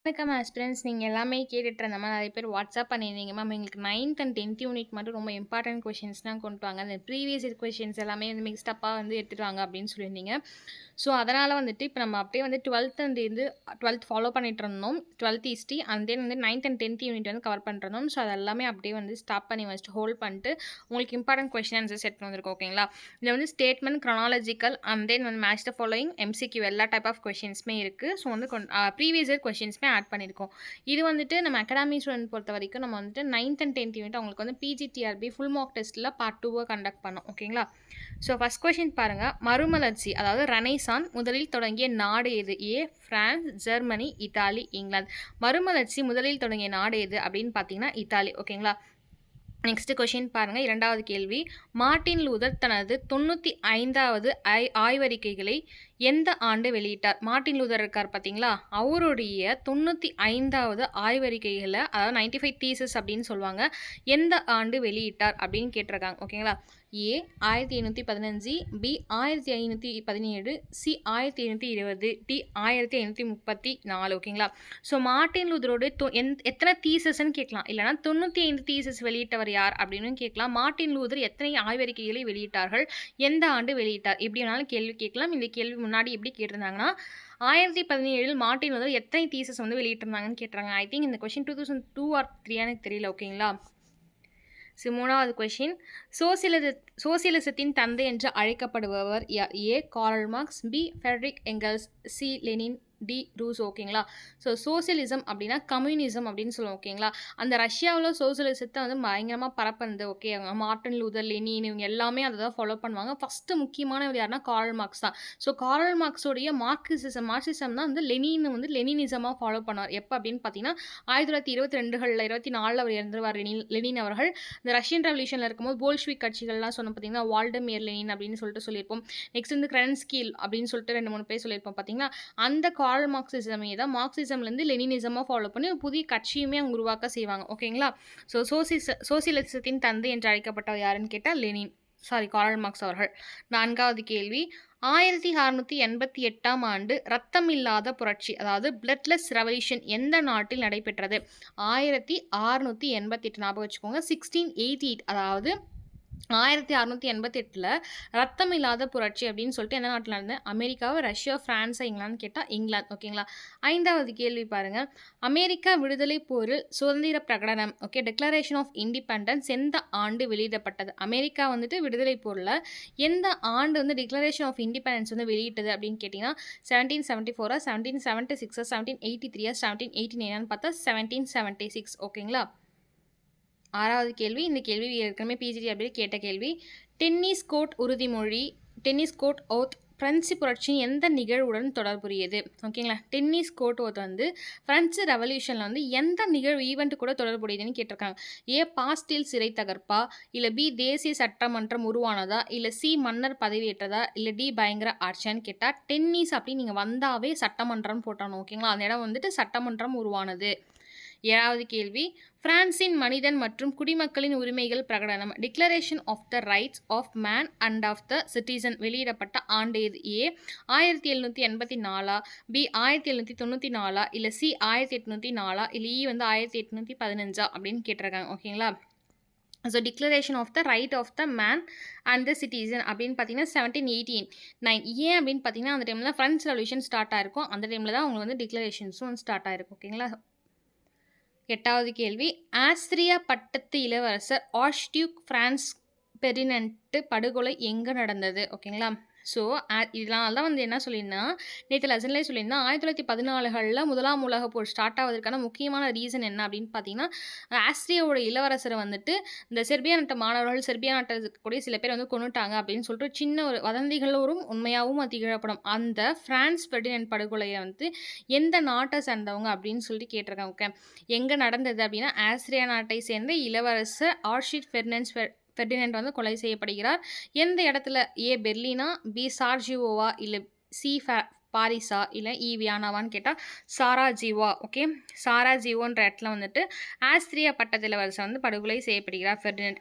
வணக்கம் ஆஸ்பிரண்ட்ஸ். நீங்கள் எல்லாமே கேட்டுட்டு இருந்த மாதிரி நிறைய பேர் வாட்ஸ்அப் பண்ணியிருந்தீங்க மேம். எங்களுக்கு 9th அண்ட் 10th யூனிட் மட்டும் ரொம்ப இம்பார்ட்டன்ட் கொஷின்ஸ்லாம் கொண்டு வாங்க, அந்த ப்ரீவியஸ் இயர் கொஷின்ஸ் எல்லாமே வந்து மிக்ஸ்டப்பாக வந்து எடுத்துகிட்டு வாங்க அப்படின்னு சொல்லியிருந்தீங்க. ஸோ அதனால் வந்துட்டு இப்போ நம்ம அப்படியே வந்து 12th ஃபாலோ பண்ணிட்டு இருந்தோம். 12th ஹிஸ்ட்ரி அண்ட் தென் வந்து 9th அண்ட் 10th யூனிட் வந்து கவர் பண்ணிருந்தோம். ஸோ அது எல்லாமே அப்படியே வந்து ஸ்டாப் பண்ணி வச்சுட்டு ஹோல்ட் பண்ணிட்டு உங்களுக்கு இம்பார்ட்டன்ட் கொஷின் ஆன்சர் செட் பண்ணிருக்கோம். ஓகேங்களா? இதில் வந்து ஸ்டேட்மெண்ட், க்ரானாலஜிக்கல் அண்ட் தென் வந்து மேட்ச் த ஃபாலோயிங், எம்சிக்யூ எல்லா டைப் ஆஃப் கொஷின்ஸுமே இருக்குது. ஸோ வந்து ப்ரீவியஸ் இயர் கொஷின்ஸுமே ஆட் பண்ணியிருக்கோம். இது வந்துட்டு நம்ம அகாடமி ஸ்டூடெண்ட் பொறுத்த வரைக்கும் நம்ம வந்துட்டு 9th அண்ட் 10th யூனிட் அவங்களுக்கு வந்து பிஜிடிஆர்பி ஃபுல் மார்க் டெஸ்ட்டில் பார்ட் 2 கண்டக்ட் பண்ணோம். ஓகேங்களா? ஸோ ஃபஸ்ட் கொஷின் பாருங்கள். மறுமலர்ச்சி அதாவது ரெனைசான் முதலில் தொடங்கிய நாடு எது? ஏ ஃப்ரான்ஸ், ஜெர்மனி, இத்தாலி, இங்கிலாந்து. மறுமலர்ச்சி முதலில் தொடங்கிய நாடு எது அப்படின்னு பார்த்தீங்கன்னா இத்தாலி. ஓகேங்களா? நெக்ஸ்ட் கொஷின் பாருங்கள். இரண்டாவது கேள்வி. மார்ட்டின் லூதர் தனது 95வது ஆய்வறிக்கைகளை எந்த ஆண்டு வெளியிட்டார்? மார்ட்டின் லூதர் இருக்கார் பார்த்தீங்களா, அவருடைய 95வது ஆய்வறிக்கைகளை, அதாவது 95 தீசஸ் அப்படின்னு சொல்லுவாங்க, எந்த ஆண்டு வெளியிட்டார் அப்படின்னு கேட்டிருக்காங்க. ஓகேங்களா? ஏ 1715, பி 1517, சி 1720, டி 1534. ஓகேங்களா? ஸோ மார்ட்டின் லூதரோட எத்தனை தீசஸ்ன்னு கேட்கலாம், இல்லைனா 95 தீசஸ் வெளியிட்டவர் யார் அப்படின்னு கேட்கலாம். மார்ட்டின் லூதர் எத்தனை ஆய்வறிக்கைகளை வெளியிட்டார்கள், எந்த ஆண்டு வெளியிட்டார், எப்படி வேணாலும் கேள்வி கேட்கலாம். இந்த கேள்வி முன்னாடி எப்படி கேட்டிருந்தாங்கன்னா 1017 மார்ட்டின் லூதர் எத்தனை தீசஸ் வந்து வெளியிட்டிருந்தாங்கன்னு கேட்டுறாங்க. ஐ திங்க் இந்த கொஸ்டின் 2002 ஆர் 3 எனக்கு தெரியல. ஓகேங்களா? ஸோ மூணாவது கொஷின். சோசியலிசத்தின் தந்தை என்று அழைக்கப்படுபவர் A Karl Marx, B Friedrich Engels, C Lenin, D ரூஸ். ஓகேங்களா? ஸோ சோசியலிசம் அப்படின்னா கம்யூனிசம் அப்படின்னு சொல்லுவோம். ஓகேங்களா? அந்த ரஷ்யாவில் சோசியலிசத்தை வந்து பயங்கரமாக பரப்புனது. ஓகே, மார்ட்டின் லூதர், லெனின் இவங்க எல்லாமே அதை தான் ஃபாலோ பண்ணுவாங்க. ஃபஸ்ட்டு முக்கியமானவர் யாருன்னா கார்ல் மார்க்ஸ் தான். ஸோ கார்ல் மார்க்ஸோடைய மார்க்சிசம் தான் வந்து லெனின் வந்து லெனினிசமாக ஃபாலோ பண்ணுவார். எப்போ அப்படின்னு பார்த்தீங்கன்னா 1922களில் 24 அவர் இறந்துருவார் லெனின் அவர்கள். இந்த ரஷ்யன் ரெவல்யூஷனில் இருக்கும்போது போல்ஷ்விக் கட்சிகள்லாம் சொன்ன பார்த்தீங்கன்னா வால்டமிர் லெனின் அப்படின்னு சொல்லியிருப்போம். நெக்ஸ்ட் வந்து கிரென்ஸ்கி அப்படின்னு சொல்லிட்டு 2-3 பேர் சொல்லியிருப்போம். பார்த்தீங்கன்னா அந்த கார்ல் மார்க்சிசமே தான் மார்க்சிசம்லேருந்து லெனினிசமாக ஃபாலோ பண்ணி ஒரு புதிய கட்சியுமே அவங்க உருவாக்க செய்வாங்க. ஓகேங்களா? ஸோ சோசியலிசத்தின் தந்தை என்று அழைக்கப்பட்டவர் யாருன்னு கேட்டால் கார்ல் மார்க்ஸ் அவர்கள். நான்காவது கேள்வி. 1688ஆம் ஆண்டு ரத்தமில்லாத புரட்சி, அதாவது பிளட்லெஸ் ரெவல்யூஷன் எந்த நாட்டில் நடைபெற்றது? 1688 ஞாபகம் வச்சுக்கோங்க. 1688 அதாவது 1688 ரத்தம் இல்லாத புரட்சி அப்படின்னு சொல்லிட்டு எந்த நாட்டில் நடந்தது? அமெரிக்காவை, ரஷ்யா, ஃப்ரான்ஸா, இங்கிலாந்து கேட்டால் இங்கிலாந்து. ஓகேங்களா? ஐந்தாவது கேள்வி பாருங்கள். அமெரிக்கா விடுதலை போரில் சுதந்திர பிரகடனம், ஓகே, டிக்ளரேஷன் ஆஃப் இண்டிபெண்டன்ஸ் எந்த ஆண்டு வெளியிடப்பட்டது? அமெரிக்கா வந்துட்டு விடுதலை போரில் எந்த ஆண்டு வந்து டிக்ளரேஷன் ஆஃப் இண்டிபெண்டன்ஸ் வந்து வெளியிட்டது அப்படின்னு கேட்டிங்கன்னா 1774, 1776, 1783, 1789 பார்த்தா 1776. ஓகேங்களா? ஆறாவது கேள்வி. இந்த கேள்வி ஏற்கனவே பிஜிடிஆர்பி கேட்ட கேள்வி. டென்னிஸ் கோர்ட் உறுதிமொழி, டென்னிஸ் கோர்ட் ஓத் பிரெஞ்சு புரட்சியின் எந்த நிகழ்வுடன் தொடர்புடையது? ஓகேங்களா? டென்னிஸ் கோர்ட் ஓத் வந்து பிரெஞ்சு ரெவல்யூஷனில் வந்து எந்த நிகழ்வு ஈவெண்ட் கூட தொடர்புடையதுன்னு கேட்டிருக்காங்க. ஏ பாஸ்டில் சிறை தகர்ப்பா, இல்லை பி தேசிய சட்டமன்றம் உருவானதா, இல்லை சி மன்னர் பதவியேற்றதா, இல்லை டி பயங்கர ஆட்சியான்னு கேட்டால் டென்னிஸ் அப்படின்னு நீங்கள் வந்தாவே சட்டமன்றம் போட்டானோ. ஓகேங்களா? அந்த இடம் வந்துட்டு சட்டமன்றம் உருவானது. ஏழாவது கேள்வி. பிரான்சின் மனிதன் மற்றும் குடிமக்களின் உரிமைகள் பிரகடனம், declaration of the rights of man and of the citizen வெளியிடப்பட்ட ஆண்டு எது? ஏ 1784, பி 1794, இல்லை சி 1804, இல்லை இ வந்து 1815 அப்படின்னு கேட்டிருக்காங்க. ஓகேங்களா? So declaration of the right of the man and the citizen அப்படின்னு பார்த்தீங்கன்னா 1789. ஏன் அப்படின்னு பார்த்தீங்கன்னா அந்த டைமில் ஃப்ரெஞ்ச் ரெவல்யூஷன் ஸ்டார்ட் ஆயிருக்கும். அந்த டைமில் தான் அவங்க வந்து டிக்ளரேஷன்ஸும் ஸ்டார்ட் ஆயிருக்கும். ஓகேங்களா? எட்டாவது கேள்வி. ஆஸ்திரியா பட்டத்து இளவரசர் ஆர்ச்டியூக் பிரான்ஸ் பெர்டினண்ட் படுகொலை எங்கே நடந்தது? ஓகேங்களா? ஸோ இதனால தான் வந்து என்ன சொல்லியிருந்தேன், நேற்று லெசன்லேயே சொல்லியிருந்தேன், 1914களில் முதலாம் உலக போர் ஸ்டார்ட் ஆவதற்கான முக்கியமான ரீசன் என்ன அப்படின்னு பார்த்தீங்கன்னா ஆஸ்திரியாவோட இளவரசரை வந்துட்டு இந்த செர்பியா நாட்டு மாணவர்கள், செர்பியா நாட்டு கூட சில பேர் வந்து கொண்டுட்டாங்க அப்படின்னு சொல்லிட்டு சின்ன ஒரு வதந்திகளோரும் உண்மையாகவும் அது திகழப்படும். அந்த பிரான்ஸ் பெர்டினண்ட் படுகொலையை வந்து எந்த நாட்டை சேர்ந்தவங்க அப்படின்னு சொல்லிட்டு கேட்டிருக்காங்க. ஓகே, எங்கே நடந்தது அப்படின்னா ஆஸ்திரியா நாட்டை சேர்ந்த இளவரசர் ஆர்ச்சிட் ஃபெர்டினண்ட் வந்து கொலை செய்யப்படுகிறார். எந்த இடத்துல? ஏ பெர்லினா, பி சார்ஜிவோவா, இல்லை சி பாரிஸா, இல்லை இ வியானாவான்னு கேட்டால் சாராஜீவா. ஓகே, சாராஜீவோன்ற இடத்துல வந்துட்டு ஆஸ்திரியா பட்டத்து இளவரசர் வந்து படுகொலை செய்யப்படுகிறார் ஃபெர்டினண்ட்.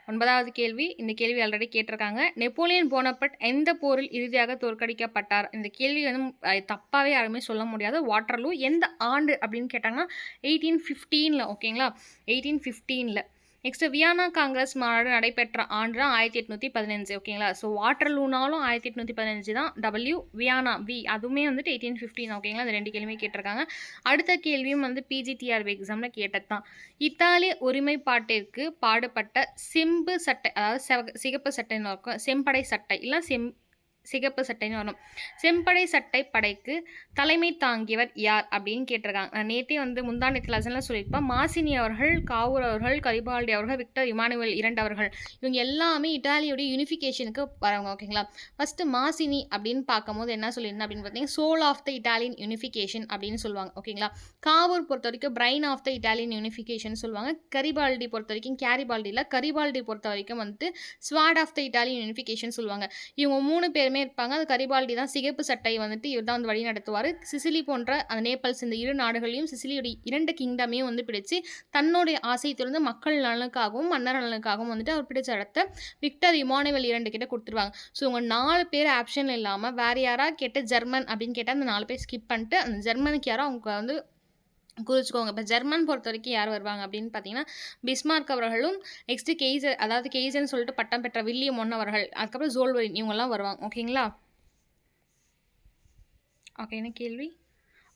9வது கேள்வி. இந்த கேள்வி ஆல்ரெடி கேட்டிருக்காங்க. நெப்போலியன் போனபர்ட் எந்த போரில் இறுதியாக தோற்கடிக்கப்பட்டார்? இந்த கேள்வி வந்து தப்பாவே யாருமே சொல்ல முடியாது. வாட்டர்லூ. எந்த ஆண்டு அப்படின்னு கேட்டாங்கன்னா 1815ல். ஓகேங்களா? 1815ல். நெக்ஸ்ட் வியன்னா காங்கிரஸ் மாநாடு நடைபெற்ற ஆண்டு தான் 1815. ஓகேங்களா? ஸோ வாட்டர்லூனாலும் 1815 தான். வியன்னா அதுவுமே வந்துட்டு 1815. ஓகேங்களா? இந்த 2 கேள்வியுமே கேட்டிருக்காங்க. அடுத்த கேள்வியும் வந்து பிஜிடிஆர்பி எக்ஸாமில் கேட்டது தான். இத்தாலிய ஒருமைப்பாட்டிற்கு பாடுபட்ட செம்பு சட்டை, அதாவது சிகப்பு சட்டைன்னு இருக்கும், செம்படை சட்டை இல்லை சிகப்பு சட்டைன்னு வரும். செம்படை சட்டை படைக்கு தலைமை தாங்கியவர் யார் அப்படின்னு கேட்டிருக்காங்க. நான் நேற்றே வந்து முந்தானத்து லெசனில் சொல்லியிருப்பேன். மாசினி அவர்கள், காவூர் அவர்கள், கரிபால்டி அவர்கள், விக்டர் இமானுவேல் II அவர்கள், இவங்க எல்லாமே இட்டாலியோடைய யூனிஃபிகேஷனுக்கு வரவங்க. ஓகேங்களா? ஃபஸ்ட்டு மாசினி அப்படின்னு பார்க்கும்போது என்ன சொல்லியிருந்தேன் அப்படின்னு பார்த்தீங்கன்னா, soul of the Italian unification அப்படின்னு சொல்லுவாங்க. ஓகேங்களா? காவூர் பொறுத்த வரைக்கும் brain of the Italian unification சொல்லுவாங்க. கரிபால்டி பொறுத்த வரைக்கும் கேரிபால்டியில், கரிபால்டி பொறுத்த வரைக்கும் வந்துட்டு sword of the Italian unification சொல்லுவாங்க. இவங்க 3 பேருமே இருப்பாங்க. அது கரிபால்டி தான் சிகப்பு சட்டை வந்துட்டு இவர் தான் வந்து வழி நடத்துவார். சிசிலி போன்ற அந்த நேபாள்ஸ் இந்த 2 நாடுகளையும் சிசிலியுடைய 2 கிங்டமையும் வந்து பிடிச்சு தன்னுடைய ஆசை திறந்து மக்கள் நலனுக்காகவும் மன்னர் நலனுக்காகவும் வந்துட்டு அவர் பிடிச்ச இடத்த விக்டர் இமானுவேல் II கிட்ட கொடுத்துருவாங்க. ஸோ இவங்க 4 பேர் ஆப்ஷன் இல்லாமல் வேறு யாராக கேட்டு ஜெர்மன் அப்படின்னு கேட்டால் அந்த 4 பேர் ஸ்கிப் பண்ணிட்டு அந்த ஜெர்மனுக்கு யாரோ அவங்க வந்து குறிச்சிக்கோங்க. இப்போ ஜெர்மன் பொறுத்த வரைக்கும் யார் வருவாங்க அப்படின்னு பார்த்தீங்கன்னா, பிஸ்மார்க் அவர்களும், நெக்ஸ்ட்டு கெய்சர், அதாவது கெய்சர்னு சொல்லிட்டு பட்டம் பெற்ற வில்லியம் I அவர்கள், அதுக்கப்புறம் ஜோல்வரின், இவங்கெல்லாம் வருவாங்க. ஓகேங்களா? ஓகே, என்ன கேள்வி?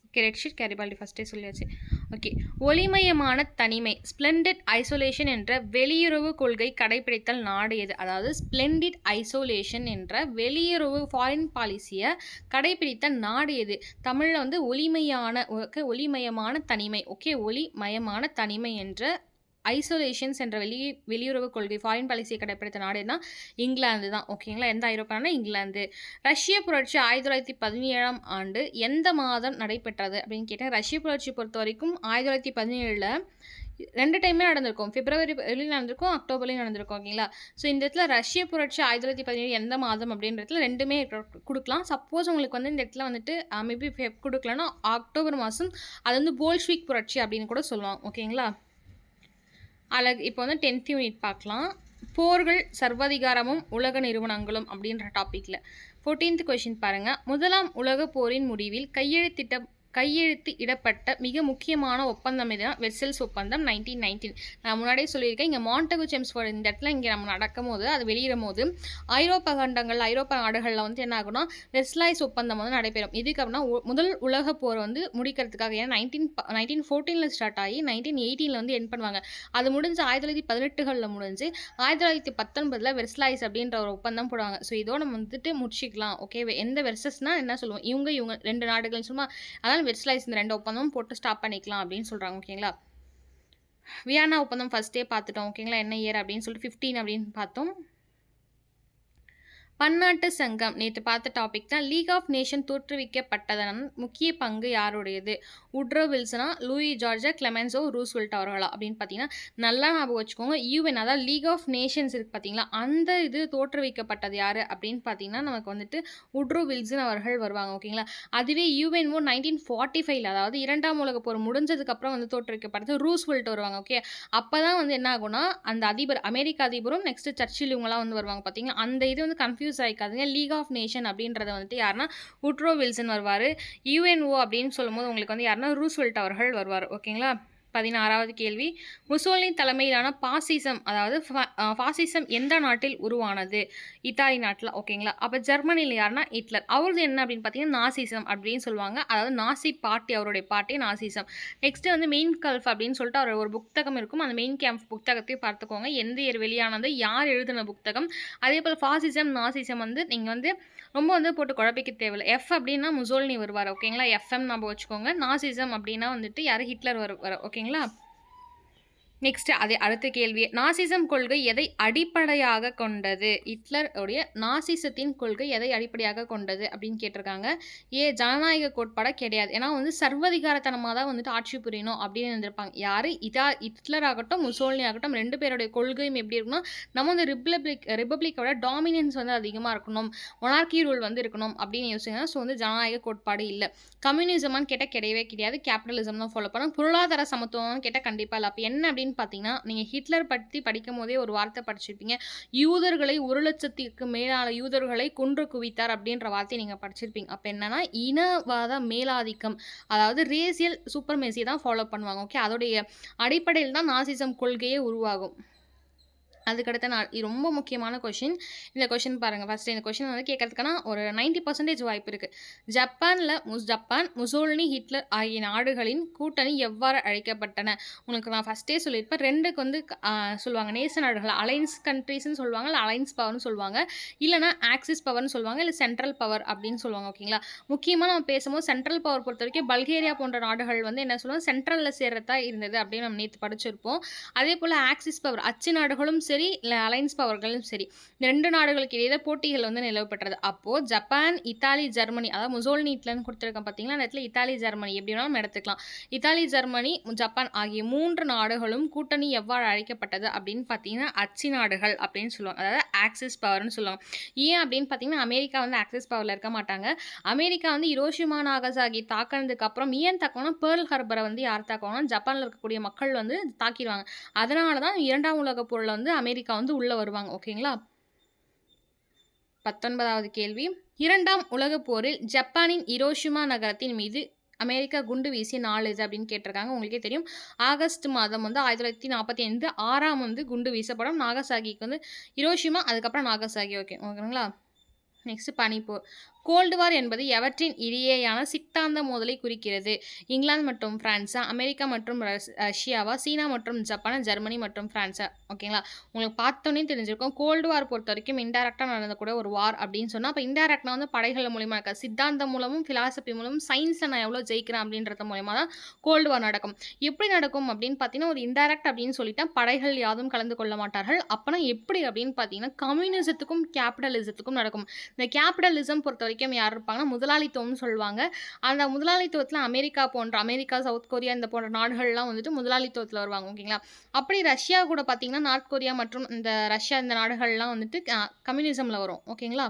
ஓகே, ரெட்ஷீட் கேரிபால்டி ஃபஸ்ட்டே சொல்லியாச்சு. ஓகே, ஒளிமயமான தனிமை ஸ்ப்ளெண்டிட் ஐசோலேஷன் என்ற வெளியுறவு கொள்கை கடைபிடித்தல் நாடு எது? அதாவது ஸ்ப்ளெண்டிட் ஐசோலேஷன் என்ற வெளியுறவு ஃபாரின் பாலிசியை கடைபிடித்த நாடு எது? தமிழில் வந்து ஒளிமயமான தனிமை. ஓகே, ஒளிமயமான தனிமை என்ற ஐசோலேஷன்ஸ் என்ற வெளியுறவு கொள்கை ஃபாரின் பாலிசியை கடைப்பிடித்த நாடுனா இங்கிலாந்து தான். ஓகேங்களா? எந்த ஐரோப்பானா இங்கிலாந்து. ரஷ்ய புரட்சி 1917ஆம் ஆண்டு எந்த மாதம் நடைபெற்றது அப்படின்னு கேட்டேன். ரஷ்ய புரட்சி பொறுத்த வரைக்கும் 1917ல் 2 டைமே நடந்திருக்கும். பிப்ரவரிலையும் நடந்திருக்கும், அக்டோபர்லையும் நடந்திருக்கும். ஓகேங்களா? ஸோ இந்த இடத்துல ரஷ்ய புரட்சி 1917 எந்த மாதம் அப்படின்றதுல 2மே கொடுக்கலாம். சப்போஸ் உங்களுக்கு வந்து இந்த இடத்துல வந்துட்டு மேபி கொடுக்கலன்னா அக்டோபர் மாதம், அது வந்து போல்ஷ்விக் புரட்சி அப்படின்னு கூட சொல்லுவாங்க. ஓகேங்களா? இப்போ வந்து 10th யூனிட் பார்க்கலாம். போர்கள், சர்வாதிகாரமும் உலக நிறுவனங்களும் அப்படின்ற டாப்பிக்கில் 14th கொஷின் பாருங்கள். முதலாம் உலக போரின் முடிவில் கையெழுத்து இடப்பட்ட மிக முக்கியமான ஒப்பந்தம் இதுதான் வெர்சல்ஸ் ஒப்பந்தம் 1919. நான் முன்னாடியே சொல்லியிருக்கேன். இங்கே மாண்டகு செம்ஸ்ஃபோர்ட் இந்த இடத்துல இங்கே நம்ம நடக்கும் போது, அது வெளியிடும் போது ஐரோப்பா நாடுகளில் வந்து என்ன ஆகும்னா வெர்சலாய்ஸ் ஒப்பந்தம் வந்து நடைபெறும். இதுக்கு அப்படின்னா முதல் உலக போர் வந்து முடிக்கிறதுக்காக, ஏன்னா 1914 ஸ்டார்ட் ஆகி 1918 வந்து என் பண்ணுவாங்க. அது முடிஞ்சு 1918 முடிஞ்சு 1919 வெர்சலாய்ஸ் அப்படின்ற ஒரு ஒப்பந்தம் போடுவாங்க. ஸோ இதோட நம்ம வந்துட்டு முடிச்சிக்கலாம். ஓகே, எந்த வெர்சஸ்னால் என்ன சொல்லுவோம், இவங்க 2 நாடுகள் சும்மா, அதனால் வெர்சலாய்ஸ் இந்த 2 ஒப்பந்தமும் போட்டு ஸ்டாப் பண்ணிக்கலாம் அப்படின்னு சொல்கிறாங்க. ஓகேங்களா? வியன்னா ஒப்பந்தம் ஃபஸ்ட்டே பார்த்துட்டோம். ஓகேங்களா? என்ன இயர் அப்படின்னு சொல்லிட்டு 15 அப்படின்னு பார்த்தோம். பன்னாட்டு சங்கம் நேற்று பார்த்த டாபிக் தான். லீக் ஆஃப் நேஷன் தோற்றுவிக்கப்பட்டதன் முக்கிய பங்கு யாருடையது? உட்ரோ வில்சனா, லூயி ஜார்ஜா, கிளெமென்ஸோ ரூஸ்வெல்ட் அவர்களா அப்படின்னு பார்த்தீங்கன்னா நல்லா ஞாபகம் வச்சுக்கோங்க. யூஎன், அதாவது லீக் ஆஃப் நேஷன்ஸ் இருக்குது பார்த்தீங்களா, அந்த இது தோற்றுவிக்கப்பட்டது யார் அப்படின்னு பார்த்தீங்கன்னா நமக்கு வந்துட்டு உட்ரோ வில்சன் அவர்கள் வருவாங்க. ஓகேங்களா? அதுவே யூஎன்ஓ 1945, அதாவது 2ஆம் உலக போர் முடிஞ்சதுக்கப்புறம் வந்து தோற்றுவிக்கப்பட்டது ரூஸ்வெல்ட் வருவாங்க. ஓகே, அப்போ தான் வந்து என்ன ஆகும்னா அந்த அதிபர், அமெரிக்க அதிபரும் நெக்ஸ்ட் சர்ச்சில் இவங்களாம் வந்து வருவாங்க. பார்த்தீங்கன்னா அந்த இது வந்து கன்ஃபியூஸ் ஆகிக்காதுங்க. லீக் ஆஃப் நேஷன் அப்படின்றத வந்துட்டு யாருன்னா உட்ரோ வில்சன் வருவார். யூஎன்ஓ அப்படின்னு சொல்லும்போது உங்களுக்கு வந்து யாருன்னா ரூஸ்வெல்ட் அவர்கள் வருவார். ஓகேங்களா? 16வது கேள்வி. முசோலினி தலைமையிலான பாசிசம், அதாவது பாசிசம் எந்த நாட்டில் உருவானது? இத்தாலி நாட்டில். ஓகேங்களா? அப்போ ஜெர்மனியில் யாருன்னா ஹிட்லர். அவரது என்ன அப்படின்னு பார்த்தீங்கன்னா நாசிசம் அப்படின்னு சொல்லுவாங்க. அதாவது நாசி பார்ட்டி, அவருடைய பார்ட்டி நாசிசம். நெக்ஸ்ட்டு வந்து மெயின் கல்ஃப் அப்படின்னு சொல்லிட்டு அவர் ஒரு புத்தகம் இருக்கும். அந்த மெயின் கேம்ப் புத்தகத்தையும் பார்த்துக்கோங்க. எந்த இயர் வெளியானது, யார் எழுதின புத்தகம். அதே போல் ஃபாசிசம் நாசிசம் வந்து நீங்கள் வந்து ரொம்ப வந்து போட்டு குழப்பிக்க தேவையில்லை. எஃப் அப்படின்னா முசோலினி வருவார். ஓகேங்களா? எஃப்எம் நம்ம வச்சுக்கோங்க. நாசிசம் அப்படின்னா வந்துட்டு யார், ஹிட்லர் வர. ஓகேங்களா? நெக்ஸ்ட் அடுத்த கேள்வி. நாசிசம் கொள்கை எதை அடிப்படையாக கொண்டது? ஹிட்லர் உடைய நாசிசத்தின் கொள்கை எதை அடிப்படையாக கொண்டது அப்படின்னு கேட்டிருக்காங்க. ஜனநாயக கோட்பாடாக கிடையாது. ஏன்னா வந்து சர்வதிகாரத்தனமாக தான் வந்துட்டு ஆட்சி புரியணும் அப்படின்னு இருந்திருப்பாங்க. யார் ஹிட்லர் ஆகட்டும் முசோலினி ஆகட்டும் 2 பேருடைய கொள்கையும் எப்படி இருக்குன்னா, நம்ம வந்து ரிப்பப்ளிக்கோட டாமினன்ஸ் வந்து அதிகமாக இருக்கணும், மொனார்கி ரூல் வந்து இருக்கணும் அப்படின்னு யோசிங்க. ஸோ வந்து ஜனநாயக கோட்பாடு இல்லை. கம்யூனிசமானு கேட்டால் கிடையவே கிடையாது. கேபிட்டலிசம் தான் ஃபாலோ பண்ணணும். பொருளாதார சமத்துவம்னு கேட்டால் கண்டிப்பாக இல்லை. அப்போ என்ன அப்படின்னு அப்படின்னு பார்த்தீங்கன்னா, நீங்க ஹிட்லர் பத்தி படிக்கும்போதே ஒரு வார்த்தை படிச்சிருப்பீங்க. யூதர்களை 1,00,000க்கு மேலான யூதர்களை கொன்று குவித்தார் அப்படின்ற வார்த்தைய நீங்க படிச்சிருப்பீங்க. அப்ப என்னன்னா, இனவாத மேலாதிக்கம், அதாவது ரேசியல் சூப்பர்மேசிய தான் ஃபாலோ பண்ணுவாங்க. ஓகே. அதோடைய அடிப்படையில் தான் நாசிசம் கொள்கையே உருவாகும். அதுக்கடுத்து இது ரொம்ப முக்கியமான கொஷின். இந்த கொஷின் பாருங்க. ஃபர்ஸ்ட் இந்த கொஷின் வந்து கேட்கறதுக்கான ஒரு 90% வாய்ப்பு இருக்கு. ஜப்பான், முசோலினி, ஹிட்லர் ஆகிய நாடுகளின் கூட்டணி எவ்வாறு அழைக்கப்பட்டன? உங்களுக்கு நான் ஃபர்ஸ்ட்டே சொல்லியிருப்பேன். 2க்கு வந்து சொல்லுவாங்க. நேச நாடுகள் அலைன்ஸ் கண்ட்ரீஸ்ன்னு சொல்லுவாங்க. இல்ல அலைன்ஸ் பவர்ன்னு சொல்லுவாங்க. இல்லன்னா ஆக்சிஸ் பவர்ன்னு சொல்லுவாங்க. இல்ல சென்ட்ரல் பவர் அப்படின்னு சொல்லுவாங்க. ஓகேங்களா? முக்கியமா நம்ம பேசும்போது சென்ட்ரல் பவர் பொறுத்தவரைக்கும் பல்கேரியா போன்ற நாடுகள் வந்து என்ன சொல்லுவாங்க, சென்ட்ரல்ல சேர்றதா இருந்தது அப்படின்னு நம்ம நேத்து படிச்சிருப்போம். அதேபோல ஆக்சிஸ் பவர் அச்சு நாடுகளும் சரி, இல்ல அலைன்ஸ் பவர்களும் சரி, இந்த 2 நாடுகளுக்கு இடையே போட்டிகள் வந்து நிலவப்பட்டது. அப்போ ஜப்பான், இத்தாலி, ஜெர்மனி, அதாவது முசோலினி ஹிட்லர்ன்னு கொடுத்துருக்கேன் பார்த்தீங்களா, அந்த இடத்துல இத்தாலி, ஜெர்மனி எப்படி வேணாலும் நம்ம எடுத்துக்கலாம். இத்தாலி, ஜெர்மனி, ஜப்பான் ஆகிய 3 நாடுகளும் கூட்டணி எவ்வாறு அழைக்கப்பட்டது அப்படின்னு பார்த்தீங்கன்னா, அச்சு நாடுகள் அப்படின்னு சொல்லுவாங்க. அதாவது ஆக்சிஸ் பவர்னு சொல்லுவாங்க. ஏன் அப்படின்னு பார்த்தீங்கன்னா, அமெரிக்கா வந்து ஆக்சிஸ் பவர்ல இருக்க மாட்டாங்க. அமெரிக்கா வந்து ஹிரோஷிமா, நாகசாகி தாக்குனதுக்கு அப்புறம் ஏன் தாக்குவாங்கன்னா, பேர்ல் ஹார்பரை வந்து யார் தாக்குவாங்கன்னா, ஜப்பான்ல இருக்கக்கூடிய மக்கள் வந்து தாக்கிடுவாங்க. அதனால தான் 2ஆம் உலகப் போர்ல வந்து அமெரிக்கா வந்து உள்ள வருவாங்க. ஓகேங்களா? 19வது கேள்வி. 2ஆம் உலகப் போரில் ஜப்பானின் ஹிரோஷிமா நகரத்தின் மீது அமெரிக்கா குண்டு வீசிய நாள் எது அப்படின்னு கேட்டிருக்காங்க. உங்களுக்கே தெரியும். ஆகஸ்ட் மாதம் வந்து 1945 6ஆம் வந்து குண்டு வீசப்படும். நாகசாகிக்கு வந்து ஹிரோஷிமா, அதுக்கப்புறம் நாகசாகி. ஓகேங்களா? நெக்ஸ்ட் பனிப்போர். கோல்டு வார் என்பது எவற்றின் இடையேயான சித்தாந்த மோதலை குறிக்கிறது? இங்கிலாந்து மற்றும் பிரான்ஸா, அமெரிக்கா மற்றும் ரஷ்யாவா, சீனா மற்றும் ஜப்பானா, ஜெர்மனி மற்றும் பிரான்ஸா? ஓகேங்களா? உங்களுக்கு பார்த்தோன்னே தெரிஞ்சிருக்கும். கோல்டு வார் பொறுத்த வரைக்கும் இன்டைரக்டா நடந்த கூட ஒரு வார் அப்படின்னு சொன்னா, அப்ப இன்டைரக்ட்னா வந்து படைகள் மூலியமா இருக்காது. சித்தாந்தம் மூலமும், பிலாசபி மூலமும், சயின்ஸ்ல நான் எவ்வளோ ஜெயிக்கிறேன் அப்படின்றது மூலியமா தான் கோல்டு வார் நடக்கும். எப்படி நடக்கும் அப்படின்னு பார்த்தீங்கன்னா, ஒரு இன்டைரக்ட் அப்படின்னு சொல்லிட்டா படைகள் யாதும் கலந்து கொள்ள மாட்டார்கள். அப்பனா எப்படி அப்படின்னு பார்த்தீங்கன்னா, கம்யூனிசத்துக்கும் கேபிட்டலிசத்துக்கும் நடக்கும். இந்த கேபிட்டலிசம் பொறுத்த வரைக்கும் யார் இருப்பாங்கன்னா, முதலாளித்துவம்னு சொல்லுவாங்க. அந்த முதலாளித்துவத்துல அமெரிக்கா, சவுத் கொரியா இந்த போன்ற நாடுகள்லாம் வந்துட்டு முதலாளித்துவத்துல வருவாங்க. ஓகேங்களா? அப்படி ரஷ்யா கூட பார்த்தீங்கன்னா, நார்த் கொரியா மற்றும் இந்த ரஷ்யா இந்த நாடுகள்லாம் வந்துட்டு கம்யூனிசம்ல வரும். ஓகேங்களா?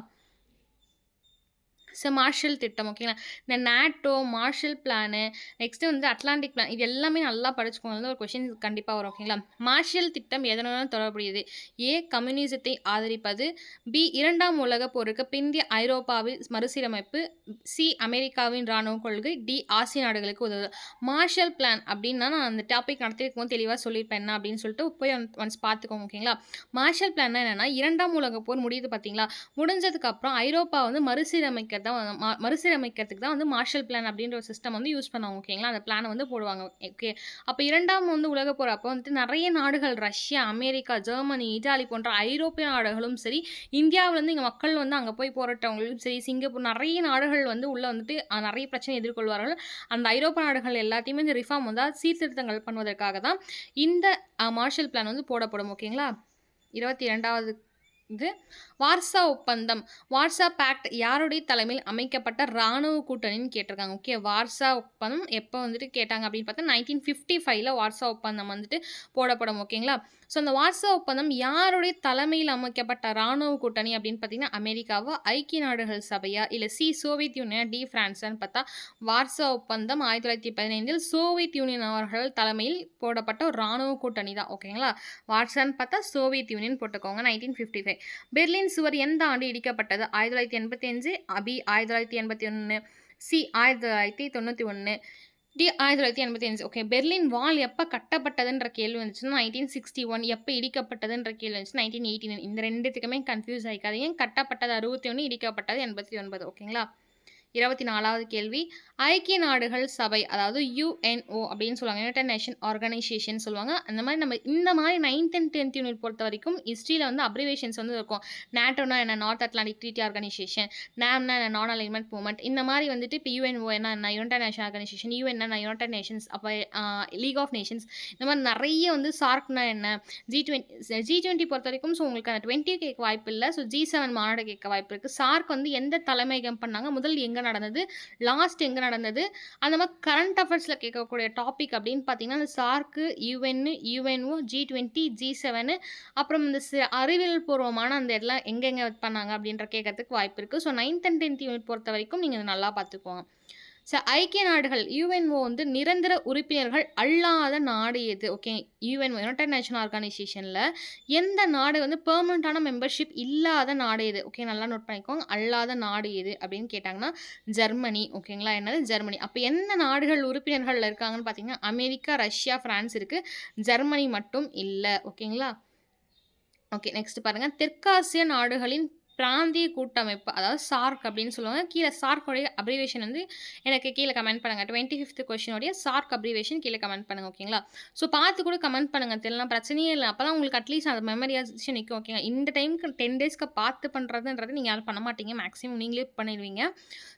மார்ஷல் திட்டம். ஓகேங்களா? இந்த நேட்டோ, மார்ஷல் பிளானு, நெக்ஸ்ட்டு வந்து அட்லாண்டிக் பிளான், இது எல்லாமே நல்லா படிச்சுக்கோங்க. இதுல ஒரு கொஸ்டின் கண்டிப்பா வரும். ஓகேங்களா? மார்ஷல் திட்டம் எதனுடன் தொடர்புடையது? ஏ. கம்யூனிசத்தை ஆதரிப்பது. பி. 2ஆம் உலகப் போருக்கு பிந்தைய ஐரோப்பாவில் மறுசீரமைப்பு. சி. அமெரிக்காவின் இராணுவ கொள்கை. டி. ஆசிய நாடுகளுக்கு உதவுதல். மார்ஷல் பிளான் அப்படின்னா, நான் அந்த டாபிக் நடத்திருக்கும்போது தெளிவாக சொல்லியிருப்பேன் என்ன அப்படின்னு சொல்லிட்டு போய் ஒன்ஸ் பார்த்துக்கோங்க. ஓகேங்களா? மார்ஷல் பிளான்னா என்னன்னா, 2ஆம் உலகப் போர் முடியுது பார்த்தீங்களா? முடிஞ்சதுக்கப்புறம் ஐரோப்பா வந்து மறுசீரமைக்கிறதுக்கு தான் வந்து மார்ஷல் பிளான் அப்படின்ற ஒரு சிஸ்டம் வந்து யூஸ் பண்ணுவாங்க. ஓகேங்களா? அந்த பிளானை வந்து போடுவாங்க. ஓகே. அப்போ 2ஆம் வந்து உலகப் போர் அப்போ வந்துட்டு நிறைய நாடுகள் ரஷ்யா, அமெரிக்கா, ஜெர்மனி, இத்தாலி போன்ற ஐரோப்பிய நாடுகளும் சரி, இந்தியாவிலேருந்து இங்கே மக்கள் வந்து அங்கே போய் போராட்டவங்களும் சரி, சிங்கப்பூர் நிறைய நாடுகள் வந்து உள்ளே வந்துட்டு நிறைய பிரச்சனை எதிர்கொள்வார்கள். அந்த ஐரோப்பிய நாடுகள் எல்லாத்தையுமே இந்த ரிஃபார்ம் வந்து சீர்திருத்தங்கள் பண்ணுவதற்காக தான் இந்த மார்ஷல் பிளான் வந்து போடப்படும். ஓகேங்களா? 22வது இது வார்சா ஒப்பந்தம். வார்சா பேக்ட் யாருடைய தலைமையில் அமைக்கப்பட்ட இராணுவ கூட்டணின்னு கேட்டிருக்காங்க. ஓகே. வார்சா ஒப்பந்தம் எப்போ வந்துட்டு கேட்டாங்க அப்படின்னு பார்த்தா 1955ல வார்சா ஒப்பந்தம் வந்துட்டு போடப்படும். ஓகேங்களா? ஸோ அந்த வார்சா ஒப்பந்தம் யாருடைய தலைமையில் அமைக்கப்பட்ட இராணுவ கூட்டணி அப்படின்னு பார்த்தீங்கன்னா, அமெரிக்காவா, ஐக்கிய நாடுகள் சபையா, இல்லை சி. Soviet Union, D. பிரான்ஸான்னு பார்த்தா வார்சா ஒப்பந்தம் 1915இல் சோவியத் யூனியன் அவர்கள் தலைமையில் போடப்பட்ட ஒரு இராணுவ கூட்டணி தான். ஓகேங்களா? வார்சான்னு பார்த்தா சோவியத் யூனியன் போட்டுக்கோங்க. 1955. பெர்லின் சுவர் எந்த ஆண்டு இடிக்கப்பட்டது? 1985, B. 1981, C. 1991, D. 1985. Okay. Berlin wall எப்போ கட்டப்பட்டதுன்ற கேள்வி வந்துச்சுன்னா 1961. எப்போ இடிக்கப்பட்டதுன்ற கேள்வி வந்துச்சு 1989. இந்த ரெண்டுத்துக்குமே கன்ஃபியூஸ் ஆகிக்காதீங்க. கட்டப்பட்டது 61, இடிக்கப்பட்டது 89. ஓகேங்களா? 24வது கேள்வி. ஐக்கிய நாடுகள் சபை, அதாவது யுஎன்ஓ அப்படின்னு சொல்லுவாங்க. யுனைடெட் நேஷன் ஆர்கனைசேஷன் சொல்லுவாங்க. அந்த மாதிரி இந்த மாதிரி 9th and 10th யூனிட் பொறுத்த வரைக்கும் ஹிஸ்ட்ரியில் வந்து அப்ரிவேஷன்ஸ் வந்து இருக்கும். நேட்டோனா என்ன? North Atlantic Treaty Organisation. நாம்னா என்ன? Non alignment movement. இந்த மாதிரி வந்துட்டு இப்போ யுஎன்ஓ என்ன? United nation organisation. யூஎன் என்ன? United Nations. அப்போ லீக் ஆஃப் நேஷன்ஸ். இந்த மாதிரி நிறைய வந்து சார்க்னா என்ன? G20 பொறுத்த வரைக்கும் ஸோ உங்களுக்கு அந்த 20 கேட்க வாய்ப்பு இல்லை. ஸோ G7 மாநாடு கேட்க வாய்ப்பு இருக்குது. சார்க் வந்து எந்த தலைமையகம் பண்ணாங்க? முதல் எங்கே நடந்தது? லாஸ்ட் எங்கே நடந்தது? அந்த மாதிரி கரண்ட் அஃபேர்ஸில் கேட்கக்கூடிய டாபிக் அப்படின்னு பார்த்தீங்கன்னா, இந்த சார்க்கு, யுஎன்ஓ, G20, G7, அப்புறம் இந்த அறிவியல் பூர்வமான அந்த இதெல்லாம் எங்கெங்கே பண்ணாங்க அப்படின்ற கேட்கறதுக்கு வாய்ப்பு இருக்குது. So 9th and 10th unit பொறுத்த வரைக்கும் நீங்கள் நல்லா பார்த்துக்குவாங்க. ஐக்கிய நாடுகள் யுஎன்ஓ வந்து நிரந்தர உறுப்பினர்கள் அல்லாத நாடு எது? ஓகே. யுஎன்ஓ யுனைடெட் நேஷன் ஆர்கனைசேஷன்ல எந்த நாடு வந்து பெர்மனன்ட்டான மெம்பர்ஷிப் இல்லாத நாடு எது? ஓகே, நல்லா நோட் பண்ணிக்கோங்க. அல்லாத நாடு எது அப்படின்னு கேட்டாங்கன்னா ஜெர்மனி. ஓகேங்களா? என்னது? ஜெர்மனி. அப்போ எந்த நாடுகள் உறுப்பினர்கள்ல இருக்காங்கன்னு பார்த்தீங்கன்னா அமெரிக்கா, ரஷ்யா, பிரான்ஸ் இருக்கு. ஜெர்மனி மட்டும் இல்லை. ஓகேங்களா? ஓகே, நெக்ஸ்ட் பாருங்க. தெற்காசிய நாடுகளின் பிராந்திய கூட்டமைப்பு, அதாவது சார்க் அப்படின்னு சொல்லுவாங்க. கீழே சார்க்கோடைய அப்ரிவேஷன் வந்து எனக்கு கீழே கமெண்ட் பண்ணுங்க. 25th கொஸ்டினுடைய சார்க் அப்ரிவேஷன் கீழே கமெண்ட் பண்ணுங்க. ஓகேங்களா? ஸோ பார்த்து கூட கமெண்ட் பண்ணுங்க. தெரியலாம், பிரச்சனையே இல்லை. அப்போ தான் உங்களுக்கு அட்லீஸ்ட் அந்த மெமரியாச்சும் நிற்கும். ஓகேங்க. இந்த டைமுக்கு 10 டேஸ்க்கு பார்த்து பண்ணுறதுன்றது நீங்கள் யாரும் பண்ண மாட்டீங்க. மேக்ஸிமம் நீங்களே பண்ணிடுவீங்க.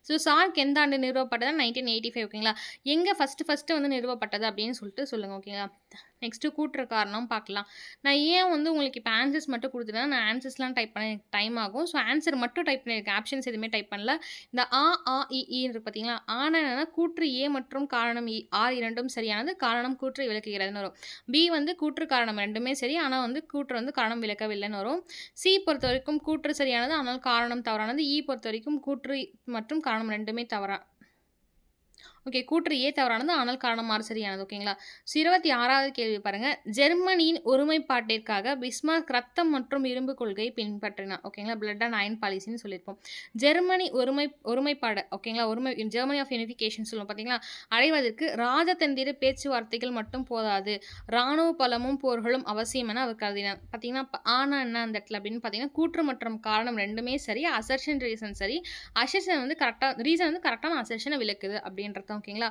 ஸோ சார்க் எந்த ஆண்டு நிறுவப்பட்டது? 1985. ஓகேங்களா? எங்கே ஃபஸ்ட்டு வந்து நிறுவப்பட்டது அப்படின்னு சொல்லிட்டு சொல்லுங்கள். ஓகேங்களா? நெக்ஸ்ட்டு கூட்டுற காரணம் பார்க்கலாம். நான் ஏன் வந்து உங்களுக்கு இப்போ ஆன்சர்ஸ் மட்டும் கொடுத்துட்டேன், நான் ஆன்சர்ஸ்லாம் டைப் பண்ண எனக்கு டைம் ஆகும். ஸோ ஆன்சர் மட்டும் டைப் பண்ணியிருக்கேன். ஆப்ஷன்ஸ் எதுவுமே டைப் பண்ணல. இந்த இருக்கு பார்த்தீங்களா? ஆனா என்னன்னா கூற்று ஏ மற்றும் காரணம் ஆர் இரண்டும் சரியானது. காரணம் கூற்றை விளக்குகிறதுன்னு வரும். பி வந்து கூற்று காரணம் ரெண்டுமே சரி, ஆனால் வந்து கூற்று வந்து காரணம் விளக்கவில்லைன்னு வரும். சி பொறுத்த வரைக்கும் கூற்று சரியானது, ஆனால் காரணம் தவறானது. இ பொறுத்த வரைக்கும் கூற்று மற்றும் காரணம் ரெண்டுமே தவறா. ஓகே, கூற்று ஏ தவறானது, ஆனால் காரணம் ஆறு சரியானது. ஓகேங்களா? ஸோ 26வது கேள்வி பாருங்க. ஜெர்மனியின் ஒருமைப்பாட்டிற்காக பிஸ்மார்க் ரத்தம் மற்றும் இரும்பு கொள்கையை பின்பற்றினார். ஓகேங்களா? பிளட் அண்ட் அயன் பாலிசின்னு சொல்லியிருப்போம். ஜெர்மனி ஒருமைப்பாடு, ஓகேங்களா? ஜெர்மனி ஆஃப் யூனிஃபிகேஷன் சொல்லுவோம் பார்த்தீங்களா? அடைவதற்கு ராஜதந்திர பேச்சுவார்த்தைகள் மட்டும் போதாது, இராணுவ பலமும் போர்களும் அவசியம் என அவர் கருதினார். பார்த்தீங்கன்னா ஆனா என்ன அந்த இடத்துல அப்படின்னு பார்த்தீங்கன்னா கூற்று மற்றும் காரணம் ரெண்டுமே சரி, அசர்ஷன் ரீசன் சரி. அசர்ஷன் வந்து கரெக்டாக, ரீசன் வந்து கரெக்டான அசர்ஷனை விளக்குது அப்படின்றது. ஓகேங்களா?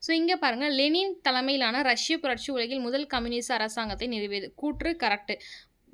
ஸோ இங்கே பாருங்கள். லெனின் தலைமையிலான ரஷ்ய புரட்சி உலகில் முதல் கம்யூனிஸ்ட் அரசாங்கத்தை நிறுவியது. கூற்று கரெக்டு.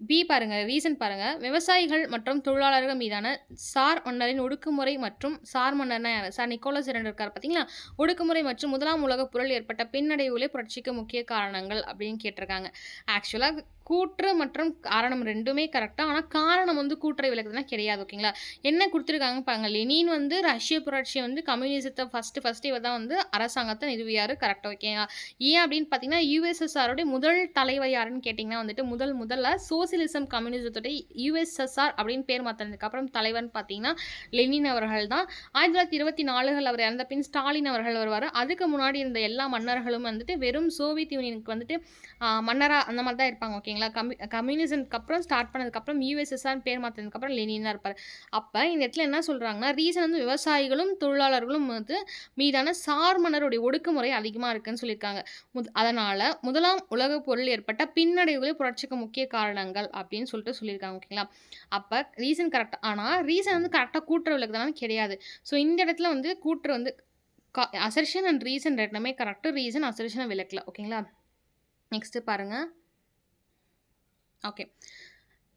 பி பாருங்க, ரீசன் பாருங்க. விவசாயிகள் மற்றும் தொழிலாளர்கள் மீதான சார் மன்னரின் ஒடுக்குமுறை மற்றும் சார் மன்னர்னா யார்? சார் நிக்கோலஸ் II இருக்கார் பார்த்தீங்களா? ஒடுக்குமுறை மற்றும் முதலாம் உலகப் போரில் ஏற்பட்ட பின்னடைவுகளே புரட்சிக்கு முக்கிய காரணங்கள் அப்படின்னு கேட்டிருக்காங்க. ஆக்சுவலாக கூற்று மற்றும் காரணம் ரெண்டுமே கரெக்டாக, ஆனால் காரணம் வந்து கூற்றை விளக்குதுன்னா கிடையாது. ஓகேங்களா? என்ன கொடுத்துருக்காங்க பாருங்க. லெனின் வந்து ரஷ்ய புரட்சி வந்து கம்யூனிசத்தை ஃபஸ்ட்டு இவர் தான் வந்து அரசாங்கத்தை நிறுவியார். கரெக்டாக. ஓகேங்களா? ஏன் அப்படின்னு பார்த்தீங்கன்னா யுஎஸ்எஸ்ஆருடைய முதல் தலைவர் யாருன்னு கேட்டிங்கன்னா வந்துட்டு முதல்ல சோசியலிசம் கம்யூனிசத்தோட யுஎஸ்எஸ்ஆர் அப்படின்னு பேர் மாற்றினதுக்கு அப்புறம் தலைவர்னு பார்த்தீங்கன்னா லெனின் அவர்கள் தான். 1924 அவர் இறந்த பின் ஸ்டாலின் அவர்கள் வருவார். அதுக்கு முன்னாடி இருந்த எல்லா மன்னர்களும் வந்துட்டு வெறும் சோவியத் யூனியனுக்கு வந்துட்டு மன்னராக அந்த மாதிரி தான் இருப்பாங்க. ஓகேங்களா? கம்யூனிசம்க்கு அப்புறம் ஸ்டார்ட் பண்ணதுக்கப்புறம் யுஎஸ்எஸ்ஆர் பேர் மாற்றினதுக்கப்புறம் லெனின் தான் இருப்பார். அப்போ இந்த இடத்துல என்ன சொல்கிறாங்கன்னா ரீசன் வந்து விவசாயிகளும் தொழிலாளர்களும் வந்து மீதான சார் மன்னருடைய ஒடுக்குமுறை அதிகமாக இருக்குன்னு சொல்லியிருக்காங்க. அதனால் முதலாம் உலகப் போரில் ஏற்பட்ட பின்னடைவுகளே புரட்சிக்கு முக்கிய காரணங்கள் அப்படின்னு சொல்லிட்டு சொல்லியிருக்காங்க. ஓகேங்களா? அப்போ ரீசன் கரெக்டாக, ஆனால் ரீசன் வந்து கரெக்டாக கூட்டுற விளக்குதானு கிடையாது. ஸோ இந்த இடத்துல வந்து கூற்று வந்து அசர்ஷன் அண்ட் ரீசன் ரெண்டுமே கரெக்டு. ரீசன் அசர்ஷனை விளக்கல. ஓகேங்களா? நெக்ஸ்ட்டு பாருங்கள். ஓகே,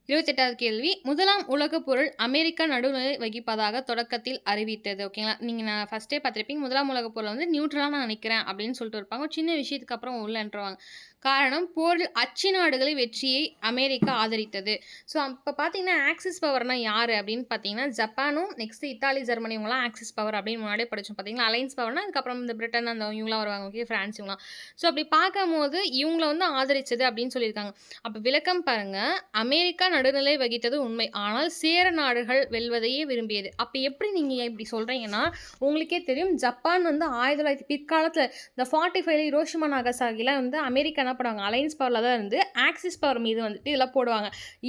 28வது கேள்வி. முதலாம் உலகப் போரில் அமெரிக்கா நடுநிலை வகிப்பதாக தொடக்கத்தில் அறிவித்தது. ஓகேங்களா? நீங்கள் நான் ஃபஸ்ட்டே பார்த்துருப்பீங்க. முதலாம் உலகப் போரில் வந்து நியூட்ரலாக நான் நிற்கிறேன் அப்படின்னு சொல்லிட்டு இருப்பாங்க. ஒரு சின்ன விஷயத்துக்கு அப்புறம் உள்ளன்றுவாங்க. காரணம் போரில் அச்சு நாடுகளை வெற்றியை அமெரிக்கா ஆதரித்தது. ஸோ அப்போ பார்த்தீங்கன்னா ஆக்சிஸ் பவர்னால் யார் அப்படின்னு பார்த்தீங்கன்னா ஜப்பானும் நெக்ஸ்ட் இத்தாலி, ஜெர்மனி இவங்களாம் ஆக்சிஸ் பவர் அப்படின்னு முன்னாடியே படித்தோம். பார்த்தீங்கன்னா அலைன்ஸ் பவர்னால் அதுக்கப்புறம் இந்த பிரிட்டன் அந்த இவங்களாம் வருவாங்க. ஓகே, ஃப்ரான்ஸ் இவங்களாம். ஸோ அப்படி பார்க்கும்போது இவங்கள வந்து ஆதரித்தது அப்படின்னு சொல்லியிருக்காங்க. அப்போ விளக்கம் பாருங்கள். அமெரிக்கா நடுநிலை வகித்தது உண்மை, ஆனால் சேர நாடுகள் வெல்வதையே விரும்பியது. அப்போ எப்படி நீங்கள் இப்படி சொல்கிறீங்கன்னா உங்களுக்கே தெரியும். ஜப்பான் வந்து 1900 பிற்காலத்தில் இந்த 45 ஹிரோஷிமா நாகசாகிலாம் வந்து அமெரிக்கா பண்ணுவாங்க அலைன்ஸ் பவரில் தான் இருந்து ஆக்சிஸ் பவர் மீது வந்துட்டு இதெல்லாம் போடுவாங்க.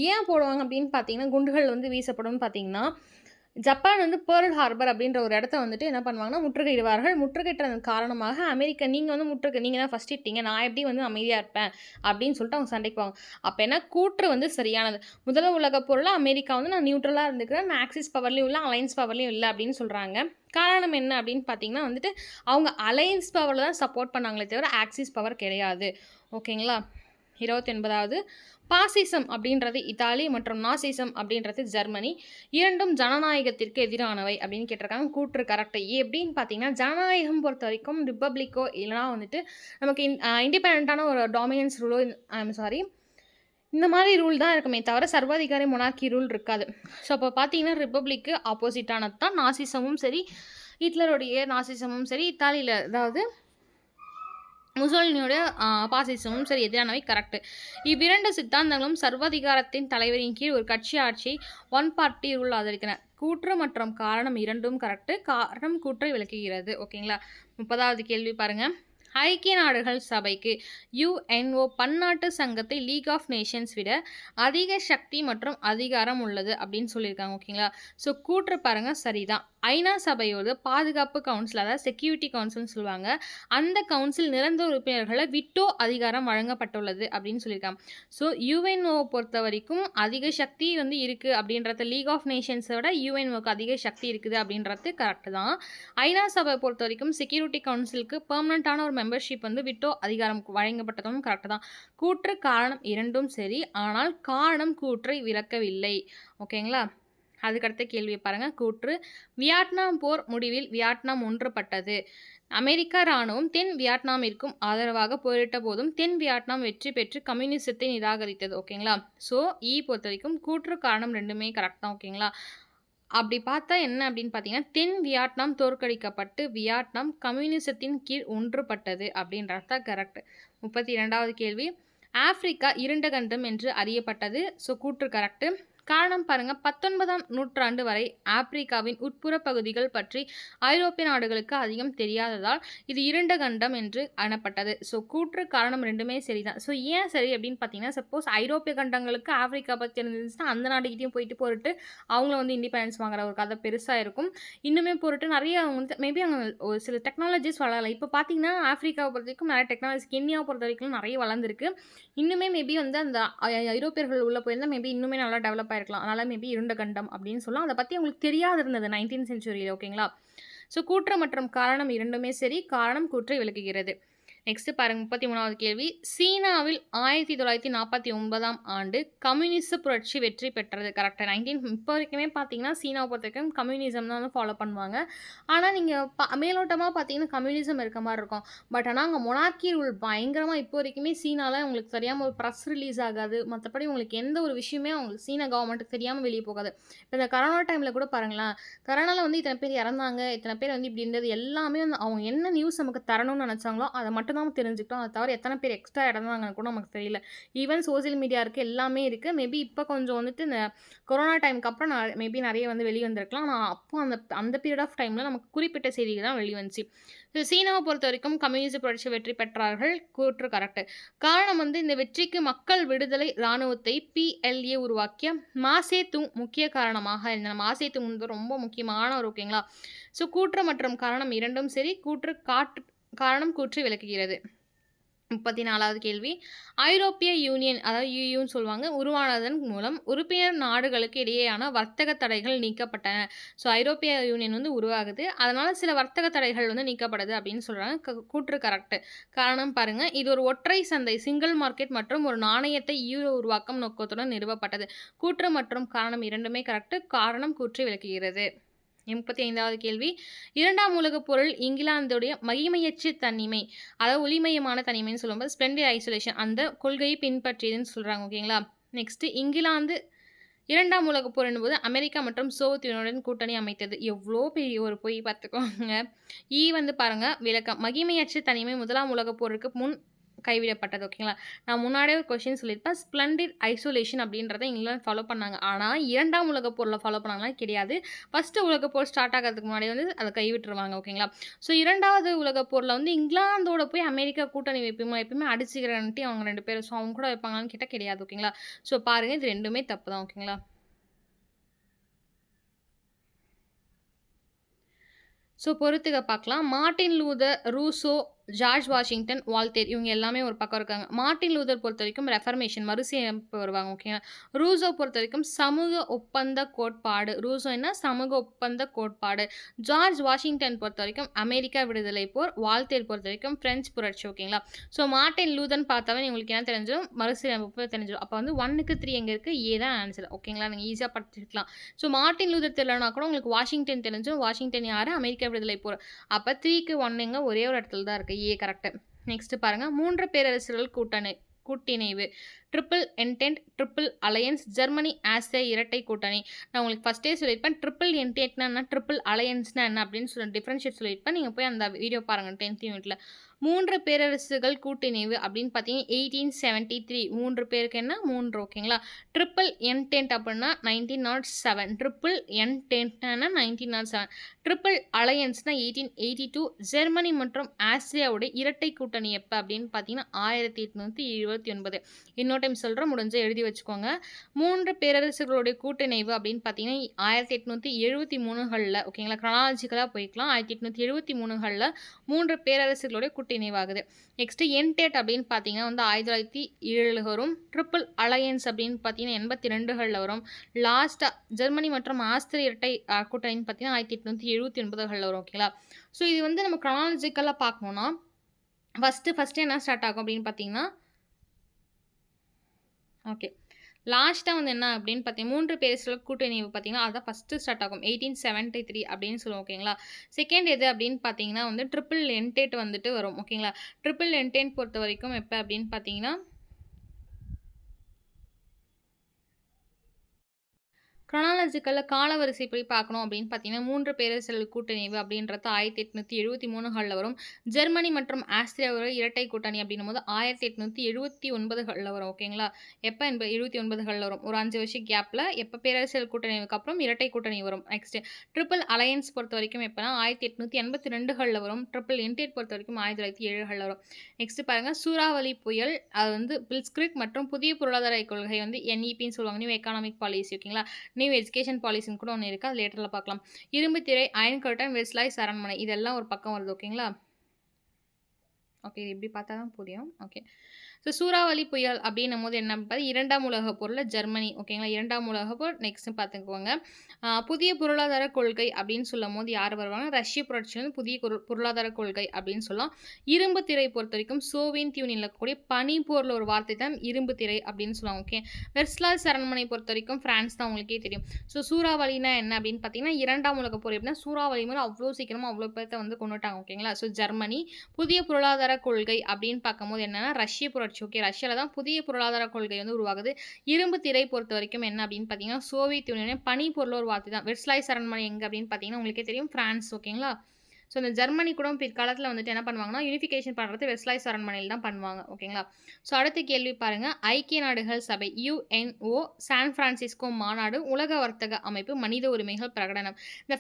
ஏன் போடுவாங்க அப்படின்னு பார்த்தீங்கன்னா குண்டுகள் வந்து வீசப்படும். பார்த்தீங்கன்னா ஜப்பான் வந்து பேர்ல் ஹார்பர் அப்படின்ற ஒரு இடத்த வந்துட்டு என்ன பண்ணுவாங்கன்னா முற்றுகையிடுவார்கள். முற்றுகையிட்டதன் காரணமாக அமெரிக்கா நீங்கள் வந்து நீங்கள் தான் ஃபஸ்ட் இட்டீங்க, நான் எப்படி வந்து அமைதியாக இருப்பேன் அப்படின்னு சொல்லிட்டு அவங்க சண்டைக்கு போவாங்க. அப்போ என்ன கூற்று வந்து சரியானது. முதல் உலக போரில் அமெரிக்கா வந்து நான் நியூட்ரலாக இருந்துக்கிறேன், நான் ஆக்சிஸ் பவர்லையும் இல்லை அலைன்ஸ் பவர்லையும் இல்லை அப்படின்னு சொல்கிறாங்க. காரணம் என்ன அப்படின்னு பார்த்தீங்கன்னா வந்துட்டு அவங்க அலைன்ஸ் பவரில் தான் சப்போர்ட் பண்ணாங்களே தவிர ஆக்சிஸ் பவர் கிடையாது. ஓகேங்களா? 29வது பாசிசம் அப்படின்றது இத்தாலி மற்றும் நாசிசம் அப்படின்றது ஜெர்மனி. இரண்டும் ஜனநாயகத்திற்கு எதிரானவை அப்படின்னு கேட்டிருக்காங்க. கூற்று கரெக்டு. எப்படின்னு பார்த்தீங்கன்னா ஜனநாயகம் பொறுத்த வரைக்கும் ரிப்பப்ளிக்கோ இல்லைனா வந்துட்டு நமக்கு இண்டிபெண்ட்டான ஒரு டாமினன்ஸ் ரூலோ இந்த மாதிரி ரூல் தான் இருக்குமே தவிர சர்வாதிகாரி மொனார்கி ரூல் இருக்காது. ஸோ அப்போ பார்த்தீங்கன்னா ரிப்பப்ளிக்கு ஆப்போசிட்டானது தான் நாசிசமும் சரி, ஹிட்லருடைய நாசிசமும் சரி, இத்தாலியில் அதாவது முசோலினியோட பாசிசமும் சரி எதிரானவை கரெக்ட். இவ்விரண்டு சித்தாந்தங்களும் சர்வாதிகாரத்தின் தலைவரின் கீழ் ஒரு கட்சி ஆட்சி ஒன் பார்ட்டி ரூல் ஆதரித்தன. கூற்று மற்றும் காரணம் இரண்டும் கரெக்ட். காரணம் கூற்றை விளக்குகிறது. ஓகேங்களா. 30வது கேள்வி பாருங்க. ஐக்கிய நாடுகள் சபைக்கு யுஎன்ஓ பன்னாட்டு சங்கத்தை லீக் ஆஃப் நேஷன்ஸ் விட அதிக சக்தி மற்றும் அதிகாரம் உள்ளது அப்படின்னு சொல்லியிருக்காங்க. ஓகேங்களா. ஸோ கூற்று பாருங்க சரிதான். ஐநா சபையோடு பாதுகாப்பு கவுன்சில், அதாவது செக்யூரிட்டி கவுன்சில்னு சொல்லுவாங்க, அந்த கவுன்சில் நிரந்தர உறுப்பினர்களை விட்டோ அதிகாரம் வழங்கப்பட்டுள்ளது அப்படின்னு சொல்லியிருக்காங்க. ஸோ யுஎன்ஓ பொறுத்த வரைக்கும் அதிக சக்தி வந்து இருக்குது அப்படின்றது, லீக் ஆஃப் நேஷன்ஸோட யுஎன்ஓக்கு அதிக சக்தி இருக்குது அப்படின்றது கரெக்டு தான். ஐநா சபை பொறுத்த வரைக்கும் செக்யூரிட்டி கவுன்சிலுக்கு பெர்மனண்ட்டான ஒரு மெம்பர்ஷிப் வந்து விட்டோ அதிகாரம் வழங்கப்பட்டதும் கரெக்டு தான். கூற்று காரணம் இரண்டும் சரி, ஆனால் காரணம் கூற்றை விளக்கவில்லை. ஓகேங்களா. அதுக்கடுத்த கேள்வியை பாருங்கள். கூற்று வியட்நாம் போர் முடிவில் வியட்நாம் ஒன்றுபட்டது. அமெரிக்க இராணுவம் தென் வியட்நாமிற்கும் ஆதரவாக போரிட்ட போதும் தென் வியட்நாம் வெற்றி பெற்று கம்யூனிசத்தை நிராகரித்தது. ஓகேங்களா. ஸோ பொறுத்த வரைக்கும் கூற்று காரணம் ரெண்டுமே கரெக்ட் தான். ஓகேங்களா. அப்படி பார்த்தா என்ன அப்படின்னு பார்த்தீங்கன்னா, தென் வியட்நாம் தோற்கடிக்கப்பட்டு வியட்நாம் கம்யூனிசத்தின் கீழ் ஒன்றுபட்டது அப்படின்றது தான் கரெக்ட். 32வது கேள்வி. ஆப்பிரிக்கா இருண்ட கண்டம் என்று அறியப்பட்டது. ஸோ கூற்று கரெக்டு. காரணம் பாருங்கள். 19ஆம் நூற்றாண்டு வரை ஆப்பிரிக்காவின் உட்புற பகுதிகள் பற்றி ஐரோப்பிய நாடுகளுக்கு அதிகம் தெரியாததால் இது இருண்ட கண்டம் என்று அணப்பட்டது. ஸோ கூற்று காரணம் ரெண்டுமே சரிதான். ஸோ ஏன் சரி அப்படின்னு பார்த்தீங்கன்னா, சப்போஸ் ஐரோப்பிய கண்டங்களுக்கு ஆப்பிரிக்கா பற்றி இருந்துச்சுன்னா அந்த நாடுகிட்டையும் போயிட்டு போட்டு அவங்கள வந்து இண்டிபெண்டன்ஸ் வாங்குற ஒரு கதை பெருசாக இருக்கும். இன்னுமே போட்டு நிறைய அவங்க வந்து மேபி அவங்க ஒரு சில டெக்னாலஜிஸ் வளரலாம். இப்போ பார்த்தீங்கன்னா ஆப்பிரிக்காவை பொறுத்த வரைக்கும் நிறைய டெக்னாலஜி, கென்யாவை பொறுத்த வரைக்கும் நிறைய வளர்ந்துருக்கு. இன்னுமே மேபி வந்து அந்த ஐரோப்பியர்கள் உள்ளே போயிருந்தால் மேபி இன்னுமே நல்லா டெவலப் ஆயிருக்கலாம். அதனால் மேபி இருண்ட கண்டம் அப்படின்னு சொல்லலாம். அதை பற்றி உங்களுக்கு தெரியாது இருந்தது 19th செஞ்சுரியில். ஓகேங்களா. ஸோ கூற்று மற்றும் காரணம் இரண்டுமே சரி, காரணம் கூற்றை விளக்குகிறது. நெக்ஸ்ட் பாருங்க. 33வது கேள்வி. சீனாவில் 1949ஆம் ஆண்டு கம்யூனிச புரட்சி வெற்றி பெற்றது. கரெக்டாக. இப்போ வரைக்குமே பார்த்தீங்கன்னா சீனாவை பொறுத்த வரைக்கும் கம்யூனிசம் தான் வந்து ஃபாலோ பண்ணுவாங்க. ஆனால் நீங்கள் மேலோட்டமாக பார்த்தீங்கன்னா கம்யூனிசம் இருக்க மாதிரி இருக்கும். பட் ஆனால் அங்கே மொனார்கி ரூல் பயங்கரமாக இப்போ வரைக்குமே சீனாவில் உங்களுக்கு தெரியாமல் ஒரு ப்ரெஸ் ரிலீஸ் ஆகாது. மற்றபடி உங்களுக்கு எந்த ஒரு விஷயமே அவங்களுக்கு சீனா கவர்மெண்ட்டுக்கு தெரியாமல் வெளியே போகாது. இப்போ இந்த கரோனா டைமில் கூட பாருங்களேன், கரோனாவில் வந்து இத்தனை பேர் இறந்தாங்க, இத்தனை பேர் வந்து இப்படி இருந்தது எல்லாமே வந்து அவங்க என்ன நியூஸ் நமக்கு தரணும்னு நினச்சாங்களோ அதை மட்டும் தான் தெரிஞ்சுக்கிட்டோம். அதை தவிர எத்தனை பேர் எக்ஸ்ட்ரா இறந்தாங்கன்னு கூட நமக்கு தெரியல. ஈவன் சோசியல் மீடியா இருக்குது, எல்லாமே இருக்குது. மேபி இப்போ கொஞ்சம் வந்துட்டு இந்த கொரோனா டைமுக்கு அப்புறம் மேபி நிறைய வந்து வெளியே வந்திருக்கலாம். ஆனால் அப்போ அந்த பீரியட் ஆஃப் டைமில் நமக்கு குறிப்பிட்ட செய்திகள் தான் வெளிவந்துச்சு. சீனாவை பொறுத்த வரைக்கும் கம்யூனிச புரட்சி வெற்றி பெற்றார்கள். கூற்று கரெக்டு. காரணம் வந்து இந்த வெற்றிக்கு மக்கள் விடுதலை இராணுவத்தை PLA உருவாக்கிய மாசே துங் முக்கிய காரணமாக இருந்தன. மாசே துங் வந்து ரொம்ப முக்கியமான ஒரு. ஓகேங்களா. ஸோ கூற்று மற்றும் காரணம் இரண்டும் சரி, காரணம் கூற்று விளக்குகிறது. 34வது கேள்வி. ஐரோப்பிய யூனியன், அதாவது யூன்னு சொல்லுவாங்க, உருவானதன் மூலம் உறுப்பினர் நாடுகளுக்கு இடையேயான வர்த்தக தடைகள் நீக்கப்பட்டன. ஸோ ஐரோப்பிய யூனியன் வந்து உருவாகுது, அதனால் சில வர்த்தக தடைகள் வந்து நீக்கப்படுது அப்படின்னு சொல்கிறாங்க. கூற்று கரெக்டு. காரணம் பாருங்கள். இது ஒரு ஒற்றை சந்தை சிங்கிள் மார்க்கெட் மற்றும் ஒரு நாணயத்தை யூரோ உருவாக்கும் நோக்கத்துடன் நிறுவப்பட்டது. கூற்று மற்றும் காரணம் இரண்டுமே கரெக்டு. காரணம் கூற்று விளக்குகிறது. 35வது கேள்வி. 2ஆம் உலகப் போரில் இங்கிலாந்துடைய மகிமையற்ற தனிமை, அதாவது ஒளிமயமான தனிமைன்னு சொல்லும்போது ஸ்ப்ளெண்டிட் ஐசோலேஷன், அந்த கொள்கையை பின்பற்றியதுன்னு சொல்கிறாங்க. ஓகேங்களா. நெக்ஸ்ட் இங்கிலாந்து 2ஆம் உலகப் போர் என்பது அமெரிக்கா மற்றும் சோவியத் யூனியனுடன் கூட்டணி அமைத்தது. எவ்வளோ பெரிய ஒரு பொய் பார்த்துக்கோங்க. வந்து பாருங்கள் விளக்கம். மகிமையற்ற தனிமை 1ஆம் உலகப் போருக்கு முன் கைவிடப்பட்டது. ஓகேங்களா. நான் முன்னாடியே ஒரு கொஸ்டின் சொல்லியிருப்பேன். ஸ்ப்ளெண்டிட் ஐசோலேஷன் அப்படின்றத இங்கிலாந்து ஃபாலோ பண்ணாங்க. ஆனால் 2ஆம் உலகப் போரில் ஃபாலோ பண்ணாங்கன்னா கிடையாது. ஃபஸ்ட்டு உலகப் போர் ஸ்டார்ட் ஆகிறதுக்கு முன்னாடி வந்து அதை கைவிட்டுருவாங்க. ஓகேங்களா. ஸோ 2வது உலகப் போரில் வந்து இங்கிலாந்தோட போய் அமெரிக்கா கூட்டணி எப்பயுமே அடிச்சுக்கிறன்ட்டு அவங்க 2 பேரும். ஸோ அவங்க கூட வைப்பாங்களான்னு கேட்டால் கிடையாது. ஓகேங்களா. ஸோ பாருங்கள், இது ரெண்டுமே தப்பு தான். ஓகேங்களா. ஸோ பொறுத்துக்க பார்க்கலாம். Martin Luther, Rousseau, George Washington, Voltaire இவங்க எல்லாமே ஒரு பக்கம் இருக்காங்க. மார்ட்டின் லூதர் பொறுத்த வரைக்கும் ரெஃபர்மேஷன் மறுசீரமைப்பு வருவாங்க. ஓகேங்களா. ரூசோ பொறுத்த வரைக்கும் சமூக ஒப்பந்த கோட்பாடு. ரூசோ என்ன? சமூக ஒப்பந்த கோட்பாடு. ஜார்ஜ் வாஷிங்டன் பொறுத்த வரைக்கும் அமெரிக்கா விடுதலை போர். வால்டேர் பொறுத்த வரைக்கும் பிரெஞ்சு புரட்சி. ஓகேங்களா. ஸோ மார்ட்டின் லூதர்னு பார்த்தாவே உங்களுக்கு என்ன தெரிஞ்சிடும்? மறுசீரமைப்பு தெரிஞ்சிடும். அப்போ வந்து 1க்கு 3 எங்கே இருக்குது? ஏ தான் ஆன்சர். ஓகேங்களா. நீங்கள் ஈஸியாக படிச்சுக்கலாம். ஸோ மார்ட்டின் லூதர் தெரியலனா கூட உங்களுக்கு வாஷிங்டன் தெரிஞ்சிடும். வாஷிங்டன் யார்? அமெரிக்கா விடுதலை போர். அப்போ 3க்கு 1 ஒரே ஒரு இடத்துல தான் இருக்குது. ஏ கரெக்டு. நெக்ஸ்ட் பாருங்கள். 3 பேரரசுகள் கூட்டிணைவு. Triple entente, triple alliance, Germany Austria இரட்டை கூட்டணி. நான் உங்களுக்கு ஃபர்ஸ்ட்டே சொல்லியிருப்பேன். ட்ரிபிள் என்டென்ட்னா என்ன, ட்ரிபிள் அலையன்ஸ்னா என்ன அப்படின்னு சொல்லி டிஃபரன்ஷியேட் சொல்லியிருப்பேன். நீங்கள் போய் அந்த வீடியோ பாருங்கள் 10th யூனிட்ல. 3 பேரரசுகள் கூட்டணிவு அப்படின்னு பார்த்தீங்கன்னா 1873. 3 பேருக்கு என்ன 3 ஓகேங்களா. ட்ரிபிள் என்டென்ட் அப்படின்னா 1907. ட்ரிபிள் என்டென்ட்னா 1907. ட்ரிபிள் அலையன்ஸ்னா 1882. ஜெர்மனி மற்றும் ஆஸ்திரியாவுடைய இரட்டை கூட்டணி எப்போ அப்படின்னு பார்த்தீங்கன்னா 1829. இன்னொரு டைம் சொல்கிறேன், முடிஞ்ச எழுதி வச்சுக்கோங்க. 3 பேரரசுகளுடைய கூட்டணிவு அப்படின்னு பார்த்தீங்கன்னா 1873களில் ஓகேங்களா. க்ரானாலஜிக்கலாக போய்க்கலாம். 1873களில் 3 பேரரசுகளுடைய கூட்டணிவாகுது. நெக்ஸ்ட்டு என்டெட் அப்படின்னு பார்த்தீங்கன்னா 1907 வரும். ட்ரிபிள் அலையன்ஸ் அப்படின்னு பார்த்தீங்கன்னா 82களில் வரும். லாஸ்ட்டாக ஜெர்மனி மற்றும் ஆஸ்திரிய இரட்டை கூட்டணின்னு பார்த்தீங்கன்னா 1879களில் வரும் ஓகேங்களா. ஸோ இது நம்ம க்ரானாலஜிக்கலாக பார்க்கணுன்னா ஃபஸ்ட்டு என்ன ஸ்டார்ட் ஆகும் அப்படின்னு பார்த்தீங்கன்னா ஓகே லாஸ்ட்டாக என்ன அப்படின்னு பார்த்தீங்கன்னா 3 பேரரசுகள் கூட்டணி பார்த்தீங்கன்னா அதான் ஃபஸ்ட்டு ஸ்டார்ட் ஆகும் 1873 அப்படின்னு சொல்லுவோம் ஓகேங்களா. செகண்ட் எது அப்படின்னு பார்த்தீங்கன்னா ட்ரிபிள் என்டெட் வரும் ஓகேங்களா. ட்ரிபிள் என்டெட் பொறுத்த வரைக்கும் எப்போ அப்படின்னு பார்த்தீங்கன்னா க்ரானாலஜிக்கலில் காலவரிசைப்படி பார்க்கணும் அப்படின்னு பார்த்தீங்கன்னா 3 பேரரசுகள் கூட்டணிவு அப்படின்றது 1873களில் வரும். ஜெர்மனி மற்றும் ஆஸ்திரியாவோட இரட்டை கூட்டணி அப்படின்னும் போது 1879களில் வரும் ஓகேங்களா. எப்போ 79களில் வரும். ஒரு 5 வருஷம் கேப்பில் எப்போ பேரரசுகள் கூட்டணிவுக்கு அப்புறம் இரட்டை கூட்டணி வரும். நெக்ஸ்ட்டு ட்ரிபிள் அலையன்ஸ் பொறுத்த வரைக்கும் எப்போனா 1882களில் வரும். ட்ரிபிள் என்டெட் பொறுத்த வரைக்கும் 1907களில் வரும். நெக்ஸ்ட்டு பாருங்கள் சூறாவளி புயல் அது பில்ஸ்கிரிக் மற்றும் புதிய பொருளாதார கொள்கை NEPன்னு சொல்லுவாங்க, நியூ எக்கானாமிக் பாலிசி ஓகேங்களா. நியூ எஜுகேஷன் பாலிசின்னு கூட ஒன்று இருக்குது, அது லேட்டரில் பார்க்கலாம். இரும்பு திரை, அயன் கர்டன், வெர்சாய்ஸ் அரண்மனை இதெல்லாம் ஒரு பக்கம் வருது ஓகேங்களா. ஓகே இது இப்படி பார்த்தா தான் புரியும். ஓகே ஸோ சூறாவளி புயல் அப்படின்னும் போது என்ன பார்த்து 2ஆம் உலகப் போரில் ஜெர்மனி ஓகேங்களா. 2ஆம் உலகப் போர். நெக்ஸ்ட்டு பார்த்துக்கோங்க புதிய பொருளாதார கொள்கை அப்படின்னு சொல்லும் போது யார் வருவாங்க, ரஷ்ய புரட்சி புதிய பொருளாதார கொள்கை அப்படின்னு சொல்லலாம். இரும்பு திரை பொறுத்த வரைக்கும் சோவியத் யூனியனில் இருக்கக்கூடிய பனிப்போரில் ஒரு வார்த்தை தான் இரும்பு திரை அப்படின்னு சொல்லுவாங்க ஓகே. வெர்சாய்ஸ் அரண்மனை பொறுத்த வரைக்கும் ஃப்ரான்ஸ் தான் உங்களுக்கே தெரியும். ஸோ சூறாவளினா என்ன அப்படின்னு பார்த்தீங்கன்னா 2ஆம் உலகப் போர் எப்படின்னா சூறாவளி மாதிரி அவ்வளோ சீக்கிரமாக அவ்வளோ பேர்த்த கொண்டுட்டாங்க ஓகேங்களா. So Germany. புதிய பொருளாதார கொள்கை அப்படின்னு பார்க்கும்போது என்னன்னா ரஷ்ய புரட்சி ஓகே. ரஷ்யாவில் தான் புதிய பொருளாதார கொள்கை உருவாகுது. இரும்பு திரை பொறுத்த வரைக்கும் என்ன அப்படின்னு பார்த்தீங்கன்னா சோவியத் யூனியன் பனிப்போரில் ஒரு வார்த்தை தான். வெர்சாய்ஸ் அரண்மனை எங்கே அப்படின்னு பார்த்தீங்கன்னா உங்களுக்கே தெரியும் ஃப்ரான்ஸ் ஓகேங்களா. ஸோ இந்த ஜெர்மனி கூட பிற்காலத்தில் என்ன பண்ணுவாங்கன்னா யூனிஃபிகேஷன் பண்ணுறது வெர்சாய்ஸ் அரண்மனையில் தான் பண்ணுவாங்க ஓகேங்களா. ஸோ அடுத்த கேள்வி பாருங்கள். ஐக்கிய நாடுகள் சபை UNO சான் பிரான்சிஸ்கோ மாநாடு, உலக வர்த்தக அமைப்பு, மனித உரிமைகள் பிரகடனம். இந்த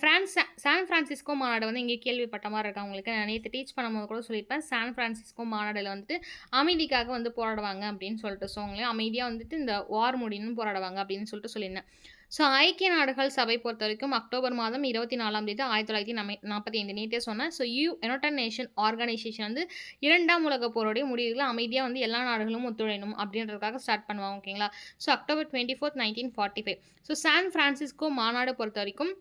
சான் பிரான்சிஸ்கோ மாநாடு இங்கே கேள்விப்பட்ட மாதிரி இருக்கா உங்களுக்கு. நான் நேற்று டீச் பண்ணும்போது கூட சொல்லியிருப்பேன். சான் பிரான்சிஸ்கோ மாநாடில் அமைதிக்காக போராடுவாங்க அப்படின்னு சொல்லிட்டு. ஸோ அவங்களே அமைதியாக இந்த வார் முடின்னு போராடுவாங்க அப்படின்னு சொல்லிட்டு சொல்லியிருந்தேன். ஸோ ஐக்கிய நாடுகள் சபை பொறுத்த வரைக்கும் அக்டோபர் மாதம் 24ஆம் தேதி 1945 நேற்றே சொன்னேன். ஸோ யுனைடெட் நேஷன் ஆர்கனைசேஷன் 2ஆம் உலகப் போருடைய முடிவுகளை அமைதியாக எல்லா நாடுகளும் ஒத்துழைக்கணும் அப்படின்றதுக்காக ஸ்டார்ட் பண்ணுவாங்க ஓகேங்களா. So October 24, 1945. So San Francisco பொறுத்த வரைக்கும்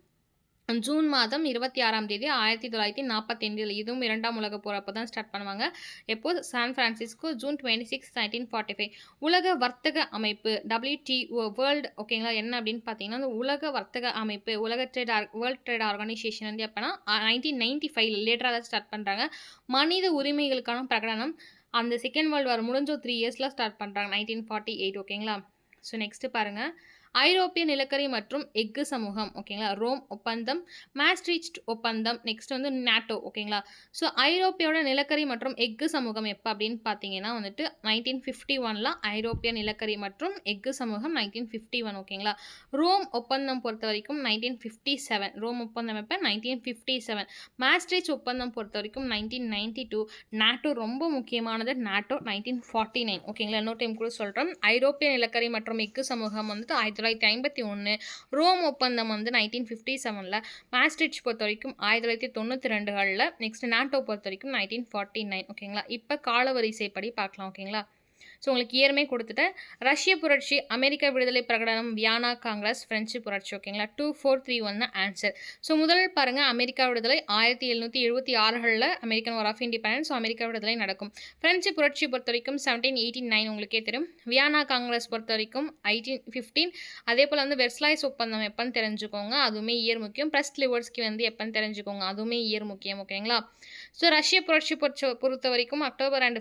ஜூன் மாதம் 26ஆம் தேதி 1945 இதுவும் 2ஆம் உலகப் போர் அப்போ தான் ஸ்டார்ட் பண்ணுவாங்க. எப்போது சான் பிரான்சிஸ்கோ ஜூன் 26, 1945. உலக வர்த்தக அமைப்பு WTO வேர்ல்டு ஓகேங்களா என்ன அப்படின்னு பார்த்தீங்கன்னா உலக வர்த்தக அமைப்பு வேர்ல்ட் ட்ரேட் ஆர்கனைசேஷன் எப்போனா 1995 லேட்டராக தான் ஸ்டார்ட் பண்ணுறாங்க. மனித உரிமைகளுக்கான பிரகடனம் அந்த செகண்ட் வேர்ல்டு வார் முடிஞ்ச 3 இயர்ஸில் ஸ்டார்ட் பண்ணுறாங்க 1948 ஓகேங்களா. ஸோ நெக்ஸ்ட்டு பாருங்கள். ஐரோப்பிய நிலக்கரி மற்றும் எஃகு சமூகம் ஓகேங்களா. ரோம் ஒப்பந்தம், மாஸ்ட்ரிச்ட் ஒப்பந்தம். நெக்ஸ்ட் நாட்டோ ஓகேங்களா. ஸோ ஐரோப்பியோட நிலக்கரி மற்றும் எஃகு சமூகம் எப்போ அப்படின்னு பார்த்தீங்கன்னா 1951 ஐரோப்பிய நிலக்கரி மற்றும் எஃகு சமூகம் 1951 ஓகேங்களா. ரோம் ஒப்பந்தம் பொறுத்த வரைக்கும் 1957. ரோம் ஒப்பந்தம் எப்போ 1957. மாஸ்ட்ரிச் ஒப்பந்தம் பொறுத்த வரைக்கும் 1992. நாட்டோ ரொம்ப முக்கியமானது நாட்டோ 1949 ஓகேங்களா. இன்னொரு டைம் கூட சொல்கிறோம். ஐரோப்பிய நிலக்கரி மற்றும் எஃகு சமூகம் 1951. ரோம் ஒப்பந்தம் 1957. மாஸ்ட்ரிச் பொறுத்த வரைக்கும் 1992. நெக்ஸ்ட் நாட்டோ பொறுத்த வரைக்கும் 1949 ஓகேங்களா. இப்போ காலவரிசைப்படி பார்க்கலாம் ஓகேங்களா. ஸோ உங்களுக்கு இயருமே கொடுத்துட்டேன். ரஷ்ய புரட்சி, அமெரிக்க விடுதலை பிரகடனம், வியன்னா காங்கிரஸ், பிரெஞ்சு புரட்சி ஓகேங்களா. 2, 4, 3, 1 ஆன்சர். ஸோ முதல் பாருங்கள் அமெரிக்கா விடுதலை 1776 American war of independence. So America விடுதலை நடக்கும். பிரெஞ்சு புரட்சி பொறுத்த வரைக்கும் 1789 உங்களுக்கே தெரியும். வியன்னா காங்கிரஸ் பொறுத்த வரைக்கும் 1815. அதே போல் வெர்சாய்ஸ் ஒப்பந்தம் எப்போன்னு தெரிஞ்சுக்கோங்க, அதுவுமே இயர் முக்கியம். பிரஸ்ட் லிவர்ஸ்கி எப்போன்னு தெரிஞ்சுக்கோங்க, அதுவுமே இயர் முக்கியம் ஓகேங்களா. ஸோ ரஷ்ய புரட்சி பொறுத்த வரைக்கும் அக்டோபர் அண்ட்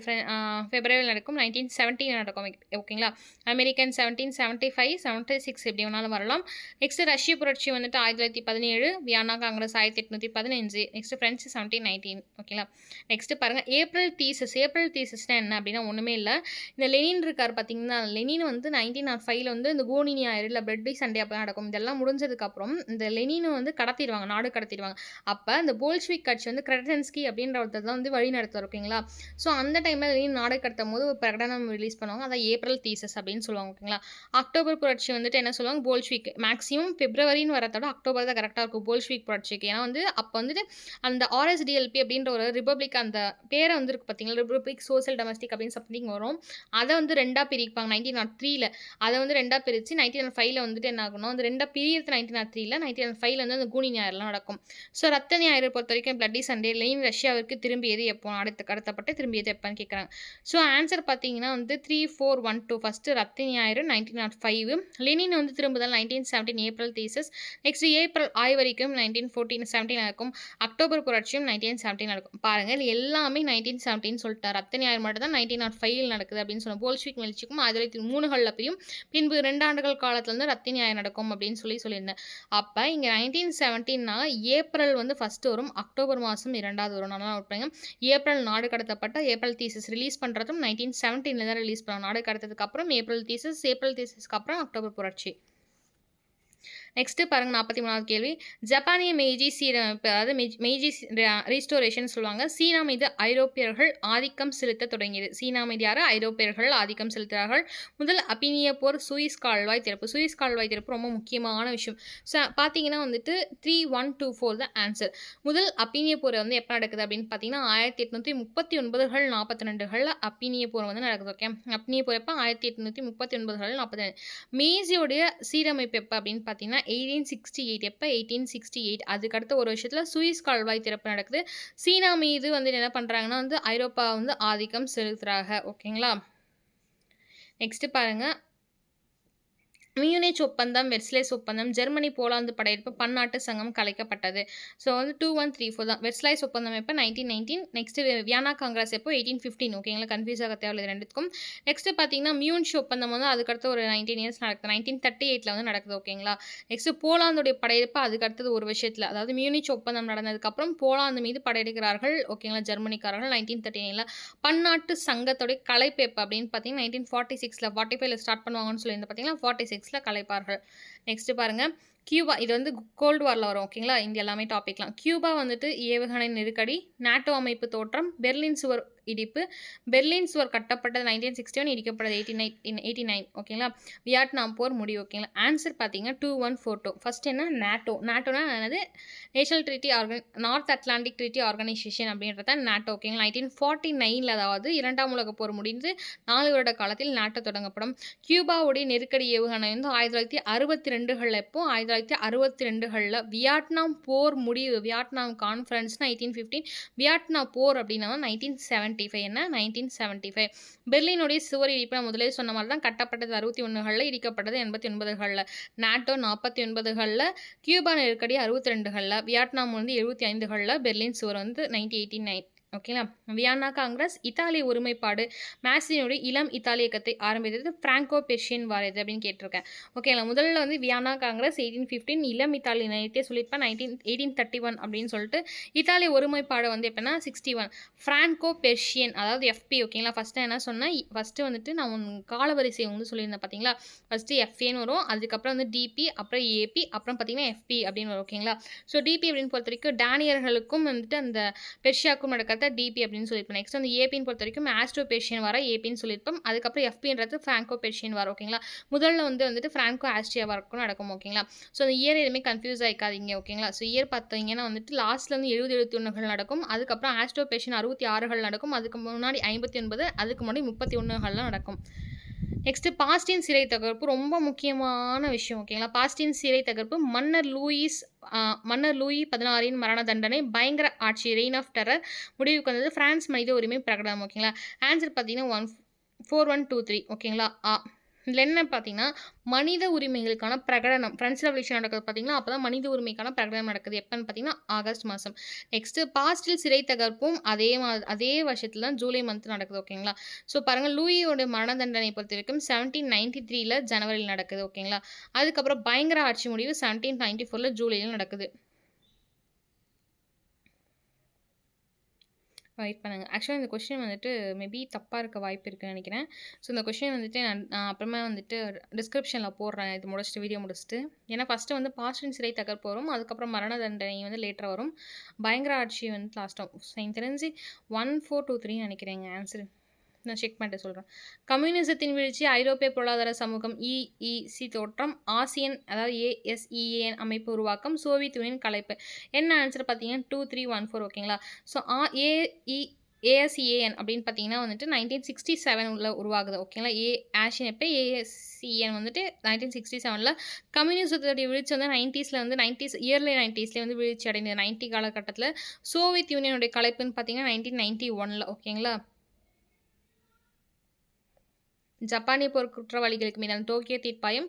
பிப்ரவரி நடக்கும். 1917 நடக்கும். ஓகேங்களா. அமெரிக்கன் 1775, 76 எப்படி வேணாலும் வரலாம். நெக்ஸ்ட் ரஷ்ய புரட்சி வந்துட்டு 1917, வியன்னா காங்கிரஸ் 1815, நெக்ஸ்ட் பிரெஞ்சு 1719. ஓகேங்களா. நெக்ஸ்ட் பாருங்க ஏப்ரல் தீசஸ். ஏப்ரல் தீசஸ்னா என்ன அப்படின்னா ஒன்றுமே இல்லை. இந்த லெனின் இருக்கார் பார்த்தீங்கன்னா, லெனின் வந்து 1905 வந்து இந்த கோனி ஞாயிறு இல்லை பிளட்டி சண்டே அப்போ நடக்கும். இதெல்லாம் முடிஞ்சதுக்கப்புறம் இந்த லெனினை வந்து கடத்திடுவாங்க, நாடு கடத்திடுவாங்க. அப்போ இந்த போல்ஷ்விக் கட்சி வந்து கிரெட்டன்ஸ்கி அப்படின்ற ஒருத்தர் தான் வந்து வழி நடத்துவார். ஓகேங்களா. ஸோ அந்த டைமில் லெனின் நாடு கடத்தும் போது ஒரு பிரகடனம் ரிலீஸ் பண்ணுவாங்க. அதை ஏப்ரல் தீசஸ் அப்படின்னு சொல்லுவாங்க. ஓகேங்களா. அக்டோபர் புரட்சி வந்துட்டு என்ன சொல்லுவாங்க, போல்ஷ்விக். மேக்ஸிமம் பிப்ரவரின்னு வரதோட அக்டோபர் தான் கரெக்டாக இருக்கும் போல்ஷ்விக் புரட்சிக்கு. ஏன்னா வந்து அப்போ வந்துட்டு அந்த RSDLP அப்படின்ற ஒரு ரிப்பப்ளிக் அந்த பேரை வந்து இருக்கு பார்த்தீங்களா, ரிப்பப்ளிக் சோசியல் டொமஸ்டிக் அப்படின்னு சம்திங் வரும். அதை வந்து ரெண்டாக பிரிப்பாங்க 1903. அதை வந்து ரெண்டாக பிரித்து 1905 வந்துட்டு என்ன ஆகணும், அந்த ரெண்டாக பிரியிறது 1903. 1905 வந்து அந்த கூனி ஞாயிறுலாம் நடக்கும். ஸோ ரத்த ஞாயிறு பொறுத்த வரைக்கும் பிளட்டி சண்டே. லெனின் ரஷ்யாவிற்கு திரும்பியது எப்போ, கடத்தப்பட்டு திரும்பியது எப்போன்னு கேட்குறாங்க. ஸோ ஆன்சர் பார்த்தீங்கன்னா வந்து 3412. ஃபஸ்ட்டு ரத்த ஞாயிறு 1905. லெனின் வந்து திரும்புதல் 1917 ஏப்ரல் தீசஸ். நெக்ஸ்ட் ஏப்ரல் ஆய்வறிக்கும் 1917 நடக்கும். அக்டோபர் புரட்சியும் 1917 நடக்கும். பாருங்கள் இது எல்லாமே 1917 சொல்லிட்டார். ரத்த ஞாயிறு மட்டும் தான் 1905 நடக்குது அப்படின்னு சொன்னோம். போல்ஷ்விக் எழுச்சிக்கும் 1903 பிரியும். பின்பு 2 ஆண்டுகள் காலத்தில் வந்து ரத்த ஞாயிறு நடக்கும் அப்படின்னு சொல்லியிருந்தேன். அப்போ இங்கே 1917னா ஏப்ரல் வந்து ஃபஸ்ட்டு வரும், அக்டோபர் மாதம் 2வது வரும். நல்லா நோட் பண்ணுங்க. ஏப்ரல் நாடு கடத்தப்பட்ட ஏப்ரல் தீசஸ் ரிலீஸ் பண்ணுறதும் 1917 தான் ரிலீஸ் பண்ணுவாங்க. நாடு கடத்ததுக்கு அப்புறம் ஏப்ரல் தீசஸ்க்கு அப்புறம் அக்டோபர் புரட்சி. நெக்ஸ்ட்டு பாருங்கள் 43வது கேள்வி. ஜப்பானிய மெய்ஜி சீரமைப்பு, அதாவது மெய்ஜி ரீஸ்டோரேஷன் சொல்லுவாங்க. சீனா மீது ஐரோப்பியர்கள் ஆதிக்கம் செலுத்த தொடங்கியது. சீனா மீது யார், ஐரோப்பியர்கள் ஆதிக்கம் செலுத்துகிறார்கள். முதல் அபினிய போர், சூயிஸ் கால்வாய் திறப்பு. சூயிஸ் கால்வாய் திறப்பு ரொம்ப முக்கியமான விஷயம். பார்த்தீங்கன்னா வந்துட்டு 3124 தான் ஆன்சர். முதல் அபினிய போர் வந்து எப்போ நடக்குது அப்படின்னு பார்த்தீங்கன்னா 1839 42 அப்பினிய போர் வந்து நடக்குது. ஓகே. அப்பினிய போர் எப்போ, 1839 42. மெய்ஜியோடைய சீரமைப்பு எப்போ அப்படின்னு பார்த்தீங்கன்னா 1868. எப்போ, 1868. அதுக்கடுத்த ஒரு வருஷத்தில் சூயிஸ் கால்வாய் திறப்பு நடக்குது. சீனா மீது வந்து என்ன பண்ணுறாங்கன்னா வந்து ஐரோப்பா வந்து ஆதிக்கம் செலுத்துகிறாங்க. ஓகேங்களா. நெக்ஸ்ட் பாருங்க, மியூனிச் ஒப்பந்தம், வெர்சலேஸ் ஒப்பந்தம், ஜெர்மனி போலாந்து படையெடுப்பு, பன்னாட்டு சங்கம் கலைக்கப்பட்டது. ஸோ வந்து 2134 தான். வெர்சலைஸ் ஒப்பந்தம் எப்போ, 1919. நெக்ஸ்ட் வியன்னா காங்கிரஸ் எப்போ, 1815. ஓகேங்களா. கன்ஃபியூஸ் ஆக தேவையில்லை ரெண்டுத்துக்கும். நெக்ஸ்ட் பார்த்தீங்கன்னா மியூனிச் ஒப்பந்தம் வந்து அதுக்கடுத்து ஒரு 19 இயர்ஸ் நடக்குது. 1938 வந்து நடக்குது. ஓகேங்களா. நெக்ஸ்ட் போலாந்துடைய படையெடுப்பு அதுக்கடுத்தது ஒரு விஷயத்தில், அதாவது மியூனிச் ஒப்பந்தம் நடந்ததுக்கப்புறம் போலாந்து மீது படையெடுக்கிறார்கள். ஓகேங்களா. ஜெர்மனிக்காரர்கள் 1939. பன்னாட்டு சங்கத்துடைய கலைப்பு எப்போ அப்படின்னு பார்த்தீங்கன்னா 1946. 45 ஸ்டார்ட் பண்ணுவாங்கன்னு சொல்லியிருந்தேன் பார்த்தீங்கன்னா 46 கலைப்பார்கள். நெக்ஸ்ட் பாருங்க, கியூபா. இது வந்து கோல்டு வாரில் வரும். ஓகேங்களா. இங்கே எல்லாமே டாபிக்லாம். கியூபா வந்துட்டு ஏவுகணை நெருக்கடி, நாட்டோ அமைப்பு தோற்றம், பெர்லின் சுவர் இடிப்பு. பெர்லின் சுவர் கட்டப்பட்டது 1961, இடிக்கப்பட்டது 89. ஓகேங்களா. வியட்நாம் போர் முடிவு. ஓகேங்களா. ஆன்சர் பார்த்தீங்கன்னா 2142. ஃபர்ஸ்ட் என்ன, நாட்டோ. நாட்டோனா என்னது, national treaty north Atlantic Treaty organisation அப்படின்றத நாட்டோ. ஓகேங்களா. 1949, அதாவது 2ஆம் உலக போர் முடிந்து 4 வருட காலத்தில் நாட்டோ தொடங்கப்படும். கியூபாவுடைய நெருக்கடி ஏவுகணை வந்து 1962 எப்போ, 1962 வியட்நாம் போர் முடிவு. Vietnam conference 1915. வியட்நாம் போர் அப்படின்னா 1975. என்ன, 1975. பெர்லினுடைய சுவர் இடிப்பு நான் முதலே சொன்ன மாதிரி தான், கட்டப்பட்டது 61, இடிக்கப்பட்டது 89. நாட்டோ 49, கியூபா நெருக்கடி 62, வியட்நாம் வந்து 75, பெர்லின் சுவர் வந்து 1989. ஓகேங்களா. வியன்னா காங்கிரஸ், இத்தாலிய ஒருமைப்பாடு, மேசினுடைய இளம் இத்தாலிய இயக்கத்தை ஆரம்பித்தது பிராங்கோ பெர்ஷியன் வார் எது அப்படின்னு கேட்டிருக்கேன். ஓகேங்களா. முதல்ல வந்து வியன்னா காங்கிரஸ் 1815, இளம் இத்தாலிய நேரத்தை சொல்லியிருப்பேன் 1831 அப்படின்னு சொல்லிட்டு. இத்தாலிய ஒருமைப்பாடு வந்து எப்போனா 61. பிராங்கோ பெர்ஷியன், அதாவது FP. ஓகேங்களா. ஃபஸ்ட்டு என்ன சொன்னேன், ஃபஸ்ட்டு வந்துட்டு நான் காலவரிசை வந்து சொல்லியிருந்தேன் பார்த்தீங்களா. ஃபஸ்ட்டு FAன்னு வரும், அதுக்கப்புறம் வந்து DP, அப்புறம் AP, அப்புறம் பார்த்தீங்கன்னா FP அப்படின்னு வரும். ஓகேங்களா. ஸோ DP அப்படின்னு பொறுத்த வரைக்கும் டேனியர்களுக்கும் வந்துட்டு அந்த பெர்ஷியாவுக்கும் நடக்கிற DP அப்படின்னு சொல்லியிருப்போம். நெக்ஸ்ட் வந்து ஏபின்னு பொறுத்த வரைக்கும் ஆஸ்ட்ரோ பெர்ஷியன் வார ஏபின்னு சொல்லியிருப்போம். அதுக்கப்புறம் FPன்றது பிராங்கோ பெர்ஷியன் வார். ஓகேங்களா. முதல்ல வந்துட்டு பிராங்கோ ஆஸ்ட்ரியா வார்க்கும் நடக்கும். ஓகேங்களா. ஸோ அந்த இயர் எதுவுமே கன்ஃபியூஸ் ஆகிக்காதீங்க. ஓகேங்களா. ஸோ இயர் பார்த்தீங்கன்னா வந்துட்டு லாஸ்ட்ல வந்து 70-71 நடக்கும். அதுக்கப்புறம் ஆஸ்ட்ரோ பெர்ஷியன் 66 நடக்கும். அதுக்கு முன்னாடி 59, அதுக்கு முன்னாடி 31 நடக்கும். நெக்ஸ்ட் பாஸ்டின் சிறை தகர்ப்பு ரொம்ப முக்கியமான விஷயம். ஓகேங்களா. பாஸ்டின் சிறை தகர்ப்பு மன்னர் லூயி 16 மரண தண்டனை, பயங்கர ஆட்சி, ரெயின் ஆஃப் டெரர் முடிவுக்கு வந்தது. பிரான்ஸ் மனித உரிமை பிரகடனம். ஓகேங்களா. ஆன்சர் பார்த்தீங்கன்னா 4123. ஓகேங்களா. இதில என்ன பார்த்தீங்கன்னா, மனித உரிமைகளுக்கான பிரகடனம். ஃபிரெஞ்ச் ரெவல்யூஷன் நடக்குது பார்த்தீங்களா, அப்ப தான் மனித உரிமைக்கான பிரகடனம் நடக்குது. எப்பன்னு பார்த்தீங்கன்னா, ஆகஸ்ட் மாசம். நெக்ஸ்ட்டு பாஸ்டில் சிறை தகர்ப்பும் அதே வருஷத்துல தான் ஜூலை மந்த் நடக்குது. ஓகேங்களா. ஸோ பாருங்க லூயியோட மரண தண்டனை பொறுத்தவரைக்கும் 1793ல ஜனவரில நடக்குது. ஓகேங்களா. அதுக்கப்புறம் பயங்கர ஆட்சி முடிவு 1794ல ஜூலைல நடக்குது. வெயிட் பண்ணுங்க. ஆக்சுவலா இந்த கொஸ்டின் வந்துட்டு மேபி தப்பா இருக்க வாய்ப்பு இருக்குன்னு நெனைக்கிறேன். ஸோ இந்த கொஸ்டின் வந்துட்டு நான் அப்புறமா வந்துட்டு டிஸ்கிரிப்ஷன்ல போடுறேன். இது முடிச்சுட்டு வீடியோ முடிச்சுட்டு. ஏன்னா ஃபர்ஸ்ட்டு வந்து பாஸ்டின் சிறை தகர்ப்பு வரும். அதுக்கப்புறம் மரண தண்டனை வந்து லேட்டரா வரும். பயங்கர ஆட்சி வந்து லாஸ்ட்டா எனக்கு தெரிஞ்சு 1423 நெனைக்கிறேங்க ஆன்சர். நான் செக் பண்ணிட்டு சொல்றேன். கம்யூனிசத்தின் வீழ்ச்சி, ஐரோப்பிய பொருளாதார சமூகம், இஇசி தோற்றம், ஆசியன் அதாவது ஏஎஸ்இஏஎன் அமைப்பு உருவாக்கம், சோவியத் யூனியன் கலைப்பு. என்ன ஆன்சர் பார்த்தீங்கன்னா 2314 ஓகேங்களா. ஸோ ஏஎஸ்இஏஎன் அப்படின்னு பார்த்தீங்கன்னா வந்துட்டு 1967ல உருவாகுது. ஓகேங்களா. ஆஷியன் எப்போ ஏஎஸ்இஎன் வந்துட்டு 1967ல கம்யூனிசத்தோடைய வீழ்ச்சி வந்து 90s இயர்லி 90ஸ்லேயே வந்து வீழ்ச்சி அடைந்தது. 90 காலகட்டத்தில. சோவியத் யூனியனுடைய கலைப்புன்னு பார்த்தீங்கன்னா 1991ல ஓகேங்களா. ஜப்பானிய போர் குற்றவாளிகளுக்கு மீதான டோக்கியோ தீர்ப்பாயம்.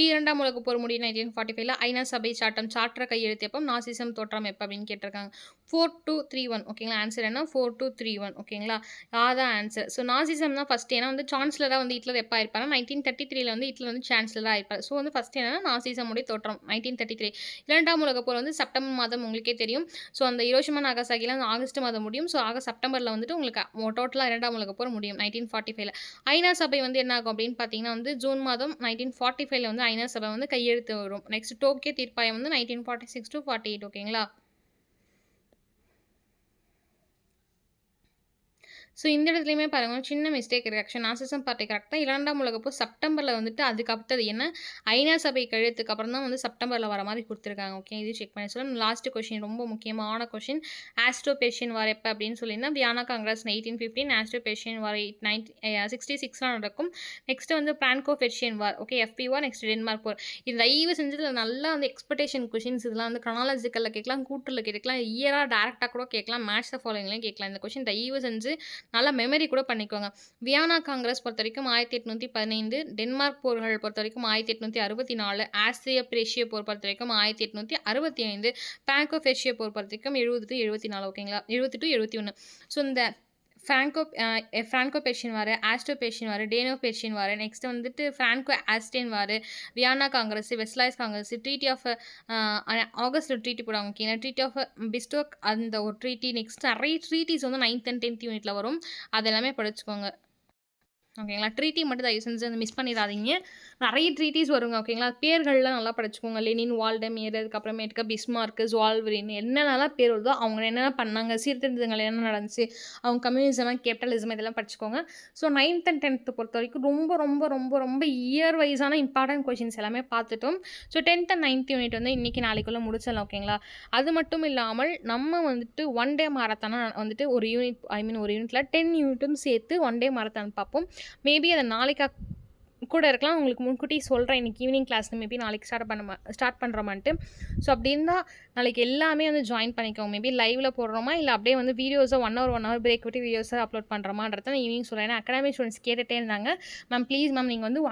இரண்டாம் உலகப் போர் முடிவு 1945ல ஐநா சபை சார்ட்டர் கையெழுத்து எப்போ, நாசிசம் தோற்றம் எப்போ அப்படின்னு கேட்டிருக்காங்க. 4231 ஓகேங்களா. ஆன்சர் என்ன 4231 ஓகேங்களா. அதான் ஆன்சர். ஸோ நாசிசம் தான் ஃபர்ஸ்ட். ஏன்னா வந்து சான்சலராக வந்து ஹிட்லர் எப்போ ஆயிருப்பாருன்னா 1933ல வந்து ஹிட்லர் வந்து சான்சலராக ஆயிருப்பார். ஸோ வந்து ஃபர்ஸ்ட் என்னன்னா நாசிசமுடைய தோற்றம் 1933. இரண்டாம் உலகப் போர் வந்து செப்டம்பர் மாதம் உங்களுக்கே தெரியும். ஸோ அந்த ஹிரோஷிமா நாகசாகில அந்த ஆகஸ்ட் மாதம் முடியும். ஸோ செப்டம்பரில் வந்துட்டு உங்களுக்கு டோட்டலாக இரண்டாம் உலகப் போர் முடியும் 1945ல. ஐநா சபை வந்து என்ன ஆகும் அப்படின்னு பார்த்தீங்கன்னா வந்து ஜூன் மாதம் 1945ல வந்து ஐநா சபை வந்து கையெழுத்து வரும். நெக்ஸ்ட் டோக்கியோ தீர்ப்பாயம் வந்து 1946 to 48 ஓகேங்களா. ஸோ இந்த இடத்துலையுமே பாருங்க சின்ன மிஸ்டேக் இருக்குது. ஆக்சுவலி நாசிசம் பார்ட்டி கரெக்ட் தான். இரண்டாம் உலகப்போர் செப்டம்பரில் வந்துட்டு அதுக்கு அடுத்தது என்ன ஐநா சபை கழுத்துக்கு அப்புறம் தான் வந்து செப்டம்பரில் வர மாதிரி கொடுத்துருக்காங்க. ஓகே இது செக் பண்ணி சொல்லலாம். லாஸ்ட் கொஷின் ரொம்ப முக்கியமான கொஷின். ஆஸ்ட்ரோ பெர்ஷியன் வார் எப்போ அப்படின்னு சொல்லியிருந்தா வியன்னா காங்கிரஸ் 1815, ஆஸ்ட்ரோ பெர்ஷியன் வார் 1966 நடக்கும். நெக்ஸ்ட் வந்து பிரான்கோ பெர்ஷியன் வார் ஓகே எஃப்பி வார். நெக்ஸ்ட் டென்மார்க் போர். இது தயவு செஞ்சு நல்லா வந்து எக்ஸ்பெக்டேஷன் கொஷின்ஸ் இதெல்லாம் வந்து க்ரானாலஜிக்கலில் கேட்கலாம், கூட்டில் கேட்கலாம், இயராக டேரெக்டாக கூட கேட்கலாம், மேட்ச் த ஃபாலோயிங்லையும் கேட்கலாம். இந்த கொஷின் தயவு செஞ்சு நல்லா மெமரி கூட பண்ணிக்கோங்க. வியன்னா காங்கிரஸ் பொறுத்த வரைக்கும் 1815, டென்மார்க் போர்கள் பொறுத்த வரைக்கும் 1864, ஆஸ்திரிய பிரேஷிய போர் பொறுத்த வரைக்கும் 1865, பிராங்கோ பெர்ஷிய போர் பொறுத்த வரைக்கும் 70 to 74 ஓகேங்களா. 70 to 71. ஸோ இந்த Franco Persian war, Austro Persian war, Dano Persian war, next வந்துட்டு Franco Austrian war, Vienna Congress, வெஸ்ட்லாய்ஸ் காங்கிரஸ், ட்ரீட்டி ஆஃப் ஆகஸ்ட்டில் ட்ரீட்டி போடுவாங்க ஓகேங்களா. ட்ரீட்டி ஆஃப் பிஸ்டோக் அந்த ஒரு ட்ரீட்டி. நெக்ஸ்ட் நிறைய ட்ரீட்டிஸ் வந்து 9th and 10th யூனிட்ல வரும். அது எல்லாமே படிச்சுக்கோங்க ஓகேங்களா. ட்ரீட்டி மட்டும் தயவு செஞ்சு அந்த மிஸ் பண்ணிடாதீங்க. நிறைய ட்ரீட்டிஸ் வருங்க ஓகேங்களா. பேர்கள்லாம் நல்லா படிச்சுக்கோங்க. லெனின், வால்டமீர், அதுக்கப்புறமேட்டுக்கு பிஸ்மார்க், ஜுவால்வரின் என்னென்னலாம் பேர் வருதோ அவங்க என்னென்ன பண்ணாங்க, சீர்திருத்தங்கள் என்ன நடந்துச்சு, அவங்க கம்யூனிசம், கேபிட்டலிசம் இதெல்லாம் படிச்சுக்கோங்க. ஸோ 9th and 10th பொறுத்த வரைக்கும் ரொம்ப ரொம்ப ரொம்ப ரொம்ப இயர் வைஸான இம்பார்ட்டன்ட் கொஷின்ஸ் எல்லாமே பார்த்துட்டோம். So 10th and 9th unit வந்து இன்றைக்கி நாளைக்குள்ளே முடிச்சிடலாம் ஓகேங்களா. அது மட்டும் இல்லாமல் நம்ம வந்துட்டு ஒன் டே மாரத்தானாக வந்துட்டு ஒரு யூனிட்டில் 10 யூனிட்டும் சேர்த்து ஒன் டே மாரத்தான் பார்ப்போம். மேபி அதை நாளைக்கு கூட இருக்கலாம். உங்களுக்கு முன்கூட்டி சொல்கிறேன் இன்றைக்கி ஈவினிங் கிளாஸில் மேபி நாளைக்கு ஸ்டார்ட் பண்ணுறோமான்ட்டு. ஸோ அப்படி இருந்தால் நாளைக்கு எல்லாமே வந்து ஜாயின் பண்ணிக்கோங்க. மேபி லைவில் போடுறோமா இல்லை அப்படியே வந்து வீடியோஸை 1 hour பிரேக் விட்டு வீடியோஸை அப்லோட் பண்ணுறோமான்றத நான் ஈவினிங் சொல்கிறேன். ஏன்னா அகாடமி ஸ்டூடெண்ட்ஸ் கேட்டுகிட்டே இருந்தாங்க, மேம் ப்ளீஸ் மேம் நீங்கள் வந்து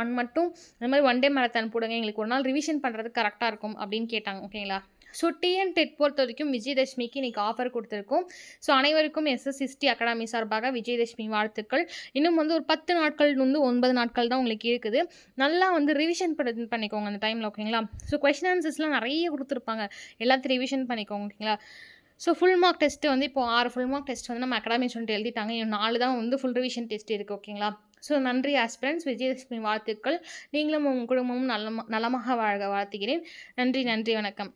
இந்த மாதிரி ஒன் டே மாரத்தான் போடுங்க, எங்களுக்கு ஒரு நாள் ரிவிஷன் பண்ணுறதுக்கு கரெக்டாக இருக்கும் அப்படின்னு கேட்டாங்க ஓகேங்களா. ஸோ டிஎன் டெட் பொறுத்த வரைக்கும் விஜயதசமிக்கு இன்றைக்கி ஆஃபர் கொடுத்துருக்கோம். ஸோ அனைவருக்கும் எஸ்எஸ்சிஸ்டி அகாடமி சார்பாக விஜயதசமி வாழ்த்துக்கள். இன்னும் வந்து ஒரு 10 நாட்கள் வந்து 9 நாட்கள் தான் உங்களுக்கு இருக்குது. நல்லா வந்து ரிவிஷன் பண்ணிக்கோங்க அந்த டைமில் ஓகேங்களா. ஸோ கொஷின் ஆன்சர்ஸ்லாம் நிறைய கொடுத்துருப்பாங்க, எல்லாத்தையும் ரிவிஷன் பண்ணிக்கோங்க ஓகேங்களா. ஸோ ஃபுல் மார்க் டெஸ்ட்டு வந்து இப்போ 6 ஃபுல் மார்க் டெஸ்ட் வந்து நம்ம அகாடமி ஸ்டூடெண்ட் எழுதிட்டாங்க. இன்னும் 4 தான் வந்து ஃபுல் ரிவிஷன் டெஸ்ட் இருக்குது ஓகேங்களா. ஸோ நன்றி ஆஸ்பிரண்ட்ஸ், விஜயதசமி வாழ்த்துக்கள். நீங்களும் உங்கள் குடும்பமும் நலமாக வாழ்க வாழ்த்துகிறேன். நன்றி வணக்கம்.